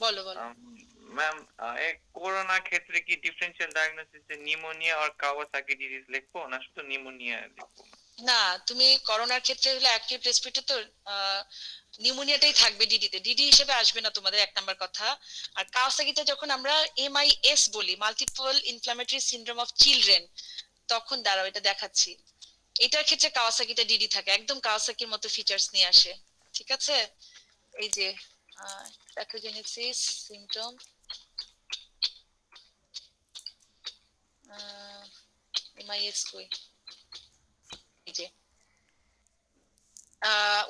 বলো বলো। ম্যাম এই করোনা ক্ষেত্রে কি ডিফারেন্সিয়াল ডায়াগনোসিসে নিউমোনিয়া আর কাওয়াসাকি ডিজিজ লিখবো না শুধু নিউমোনিয়া লিখবো? না, তুমি করোনার ক্ষেত্রে হলো অ্যাক্টিভ রেসপিরেটর নিউমোনিয়াটাই থাকবে ডিডিতে, ডিডি হিসেবে আসবে না তোমাদের, এক নাম্বার কথা। আর কাওয়াসাকিতে যখন আমরা এমআইএস বলি, multiple inflammatory syndrome of children, তখন দাঁড়াও এটা দেখাচ্ছি। এটার ক্ষেত্রে কাওয়াসাকিটা ডিডি থাকে, একদম কাওয়াসাকির মতো ফিচার্স নিয়ে আসে। ঠিক আছে, এই যে প্যাথোজেনেসিস সিমটম, এমআইএস কই, এই যে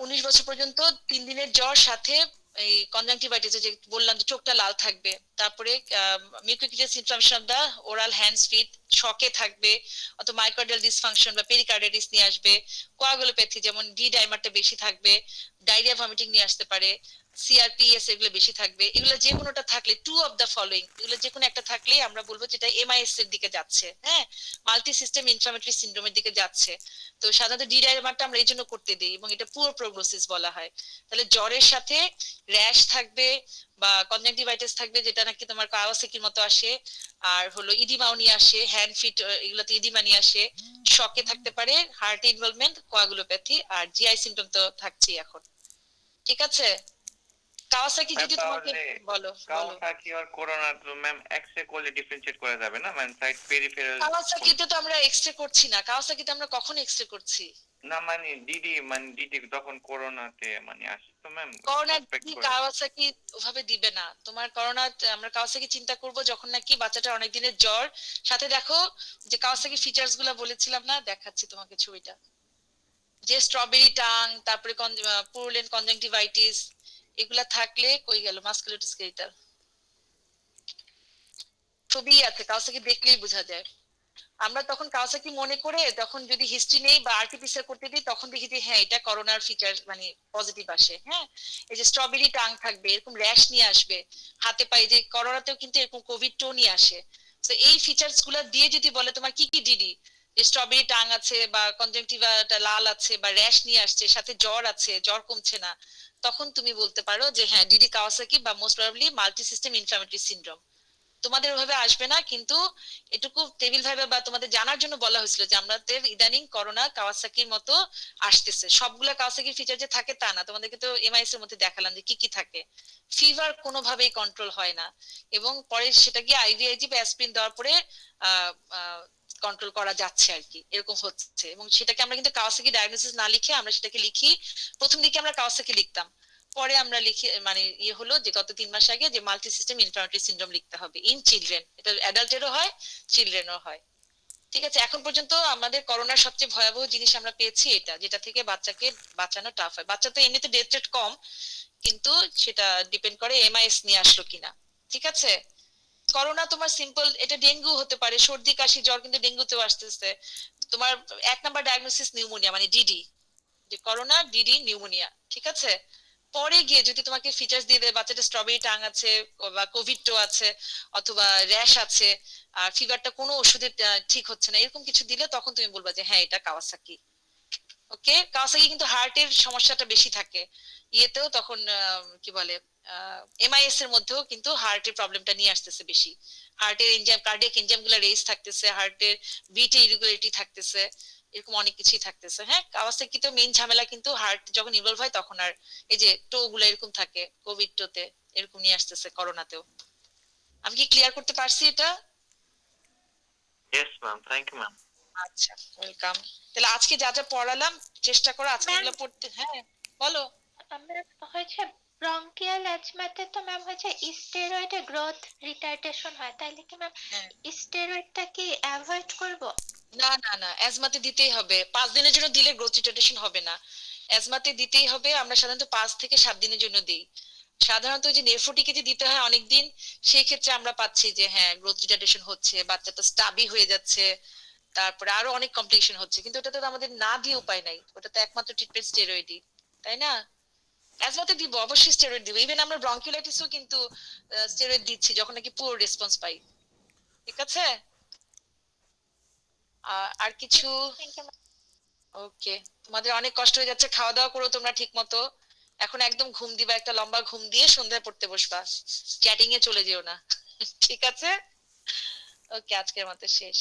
19 বছর পর্যন্ত 3 দিনের জ্বর সাথে এই কনজাংটিভাইটিস, যে বললাম যে চোখটা লাল থাকবে, তারপরে mucocutaneous inflammation of the oral hands feet, শকে থাকবে, অথবা মাইকোর্ডিয়াল ডিসফাংশন বা পেরিকার্ডাইটিস নিয়ে আসবে, কোয়াগুলোপ্যাথি যেমন ডি ডাইমারটা বেশি থাকবে, ডায়রিয়া ভমিটিং নিয়ে আসতে পারে, সিআরপিএস এগুলো বেশি থাকবে। এগুলো যে কোনোটা থাকলে, টু অফ দা ফলোইং, এগুলো যে কোনো একটা থাকলেই আমরা বলবো যেটা এমআইএস এর দিকে যাচ্ছে, হ্যাঁ, মাল্টি সিস্টেম ইনফ্লামেটরি সিনড্রোমের দিকে যাচ্ছে। তো সাধারণত ডি ডাইমারটা আমরা এই জন্য করতে দিই, এবং এটা পুয়ার প্রোগ্নোসিস বলা হয়। তাহলে জ্বরের সাথে র্যাশ থাকবে বা কনজাংটিভাইটিস থাকবে, যেটা নাকি তোমার কাওয়াসাকির মতো আসে, আর হলো ইডিমাও নিয়ে আসে, হ্যান্ড ফিট এগুলোতে ইডিমা নিয়ে আসে, শকে থাকতে পারে, হার্ট ইনভলভমেন্ট, কোয়াগুলোপ্যাথি, আর জিআই সিমটম তো থাকছেই এখন। ঠিক আছে, কাওয়াসাকি যদি তোমাকে বলো বলো কাওয়াসাকি আর করোনা তো ম্যাম এক্সরে করলে ডিফারেন্সিয়েট করা যাবে না, মানে সাইড পেরিফেরাল। কাওয়াসাকিতে তো আমরা এক্সরে করছি না, কাওয়াসাকিতে আমরা কখন এক্সরে করছি? না মানে ডিডি তখন করোনাতে মানে আসে তো ম্যাম, করোনা সাসপেক্ট করে। কাওয়াসাকি ওভাবে দিবে না তোমার। করোনা আমরা কাওয়াসাকি চিন্তা করব যখন নাকি বাচ্চাটা অনেক দিনের জ্বর, সাথে দেখো যে কাওয়াসাকি ফিচার্স গুলা বলেছিলাম না, দেখাচ্ছি তোমাকে ছবিটা, যে স্ট্রবেরি টাং, তারপরে পুরুলেন্ট কনজাংটিভাইটিস, এগুলা থাকলে কই গেল মাস্কুলোস্কেলেটাল, ছবি আছে, কাওয়াসাকি দেখলেই বোঝা যায়। আমরা তখন কাওয়াসাকি মনে করে তখন যদি হিস্ট্রি নেই বা আরটিপিসিআর করতে দিই, তখন দেখি যে হ্যাঁ এটা করোনার ফিচার মানে পজিটিভ আসে। হ্যাঁ, এই যে স্ট্রবেরি টাং থাকবে, এরকম র্যাশ নিয়ে আসবে হাতে পায়ে, যে করোনাতেও কিন্তু এরকম কোভিড টো নিয়ে আসে। তো এই ফিচার্স গুলা দিয়ে যদি বলে তোমার কি কি ডিডি, যে স্ট্রবেরি টাং আছে বা কনজাংটিভাটা লাল আছে বা র্যাশ নিয়ে আসছে, সাথে জ্বর আছে, জ্বর কমছে না, তখন তুমি বলতে পারো যে হ্যাঁ ডিডি কাওয়াসাকি বা most probably multi system inflammatory syndrome. তোমাদের ওইভাবে আসবে না, কিন্তু এটুকু টেবিল ভাবে বা তোমাদের জানার জন্য বলা হয়েছিল যে আমাদের ইদানিং করোনা কাওয়াসাকির মতো আসতেছে। সবগুলা কাওয়াসাকির ফিচার যে থাকে তা না, তোমাদেরকে তো এমআইএস এর মধ্যে দেখালাম যে কি কি থাকে। ফিভার কোনোভাবেই কন্ট্রোল হয় না, এবং পরে সেটা গিয়ে আইভিআইজি বা অ্যাসপিরিন দেওয়ার পরে কন্ট্রোল করা যাচ্ছে আর কি, এরকম হচ্ছে। এবং সেটাকে আমরা কিন্তু কাওয়াসাকি ডায়াগনোসিস না লিখে আমরা সেটাকে লিখি, প্রথম দিকে আমরা কাওয়াসাকি লিখতাম, পরে আমরা লিখি মানে ইয়ে হলো যে গত 3 মাস আগে যে মাল্টি সিস্টেম ইনফ্লামেটরি সিনড্রোম লিখতে হবে ইন চিলড্রেন। এটা অ্যাডাল্টেরও হয়, চিলড্রেনও হয়। ঠিক আছে, এখন পর্যন্ত আমাদের করোনার সবচেয়ে ভয়াবহ জিনিস আমরা পেয়েছি এটা, যেটা থেকে বাচ্চাকে বাঁচানো টাফ হয়। বাচ্চা তো এমনিতে ডেথ রেট কম, কিন্তু সেটা ডিপেন্ড করে এমআইএস নিয়ে আসলো কিনা। ঠিক আছে, করোনা তোমার সিম্পল, এটা ডেঙ্গু হতে পারে, সর্দি কাশি জ্বর, কিন্তু ডেঙ্গুতেও আসতেছে। তোমার 1 নাম্বার ডায়াগনোসিস নিউমোনিয়া, মানে ডিডি, যে করোনা ডিডি নিউমোনিয়া। ঠিক আছে, পরে গিয়ে যদি তোমাকে ফিচার্স দিয়ে দেয় বাচ্চাটা স্ট্রবেরি টাং আছে বা কোভিড টো আছে অথবা র্যাশ আছে, আর ফিভারটা কোনো ওষুধে ঠিক হচ্ছে না, এরকম কিছু দিলে তখন তুমি বলবা যে হ্যাঁ এটা কাওয়াসাকি। ওকে, কাওয়াসাকি কিন্তু হার্টের সমস্যাটা বেশি থাকে, ইয়েতেও তখন কি বলে এমআইএস এর মধ্যেও কিন্তু হার্টের প্রবলেমটা নিয়ে আসতেছে বেশি। হার্টের এনজাইম, কার্ডিয়াক এনজাইম গুলো রেজ থাকতেছে, হার্টের বিটে ইরেগুলারিটি থাকতেছে, এরকম অনেক কিছুই থাকতেছে। হ্যাঁ, কাওয়াসাকি তো মেইন ঝামেলা কিন্তু হার্ট যখন ইনভলভ হয় তখন, আর এই যে টো গুলো এরকম থাকে কোভিড টোতে, এরকম নিয়ে আসতেছে করোনাতেও। আমি কি ক্লিয়ার করতে পারছি এটা? Yes ma'am, thank you ma'am. আচ্ছা, ওয়েলকাম। তাহলে আজকে যা যা পড়ালাম চেষ্টা করো আজকে Ma'am, এগুলো পড়তে। হ্যাঁ বলো। আমরা হয়েছে ব্রঙ্কিয়াল অ্যাজমাতে তো ম্যাম হয়েছে স্টেরয়েডে গ্রোথ রিটার্ডেশন হয়, তাইলে কি ম্যাম হ্যাঁ, স্টেরয়েডটা কি অ্যাভয়েড করব? না না না, অ্যাজমাতে দিতেই হবে, 5 দিনের জন্য দিলে গ্রোথ রিটার্ডেশন হবে না, অ্যাজমাতে দিতেই হবে। আমরা সাধারণত 5 থেকে 7 দিনের জন্য দিই। সাধারণত যে নেফ্রোটিকে যে দিতে হয় অনেক দিন, সেই ক্ষেত্রে আমরা পাচ্ছি যে হ্যাঁ গ্রোথ রিটার্ডেশন হচ্ছে, বাচ্চাটা স্টাবি হয়ে যাচ্ছে, তারপরে আরো অনেক কমপ্লিকেশন হচ্ছে, কিন্তু ওটাতে তো আমাদের না দিয়ে উপায় নাই, ওটা তো একমাত্র ট্রিটমেন্ট স্টেরয়েডই, তাই না? অ্যাজমাতে দিব, অবশ্যই স্টেরয়েড দিব। ইভেন আমরা ব্রঙ্কিওলাইটিসও কিন্তু স্টেরয়েড দিচ্ছি যখন নাকি পুরো রেসপন্স পাই। ঠিক আছে, আর কিছু? ওকে, তোমাদের অনেক কষ্ট হয়ে যাচ্ছে, খাওয়া দাওয়া করো তোমরা ঠিক মতো। এখন একদম ঘুম দিবা, একটা লম্বা ঘুম দিয়ে সন্ধ্যায় পড়তে বসবা, চ্যাটিং এ চলে যেও না। ঠিক আছে, ওকে, আজকের মতো শেষ।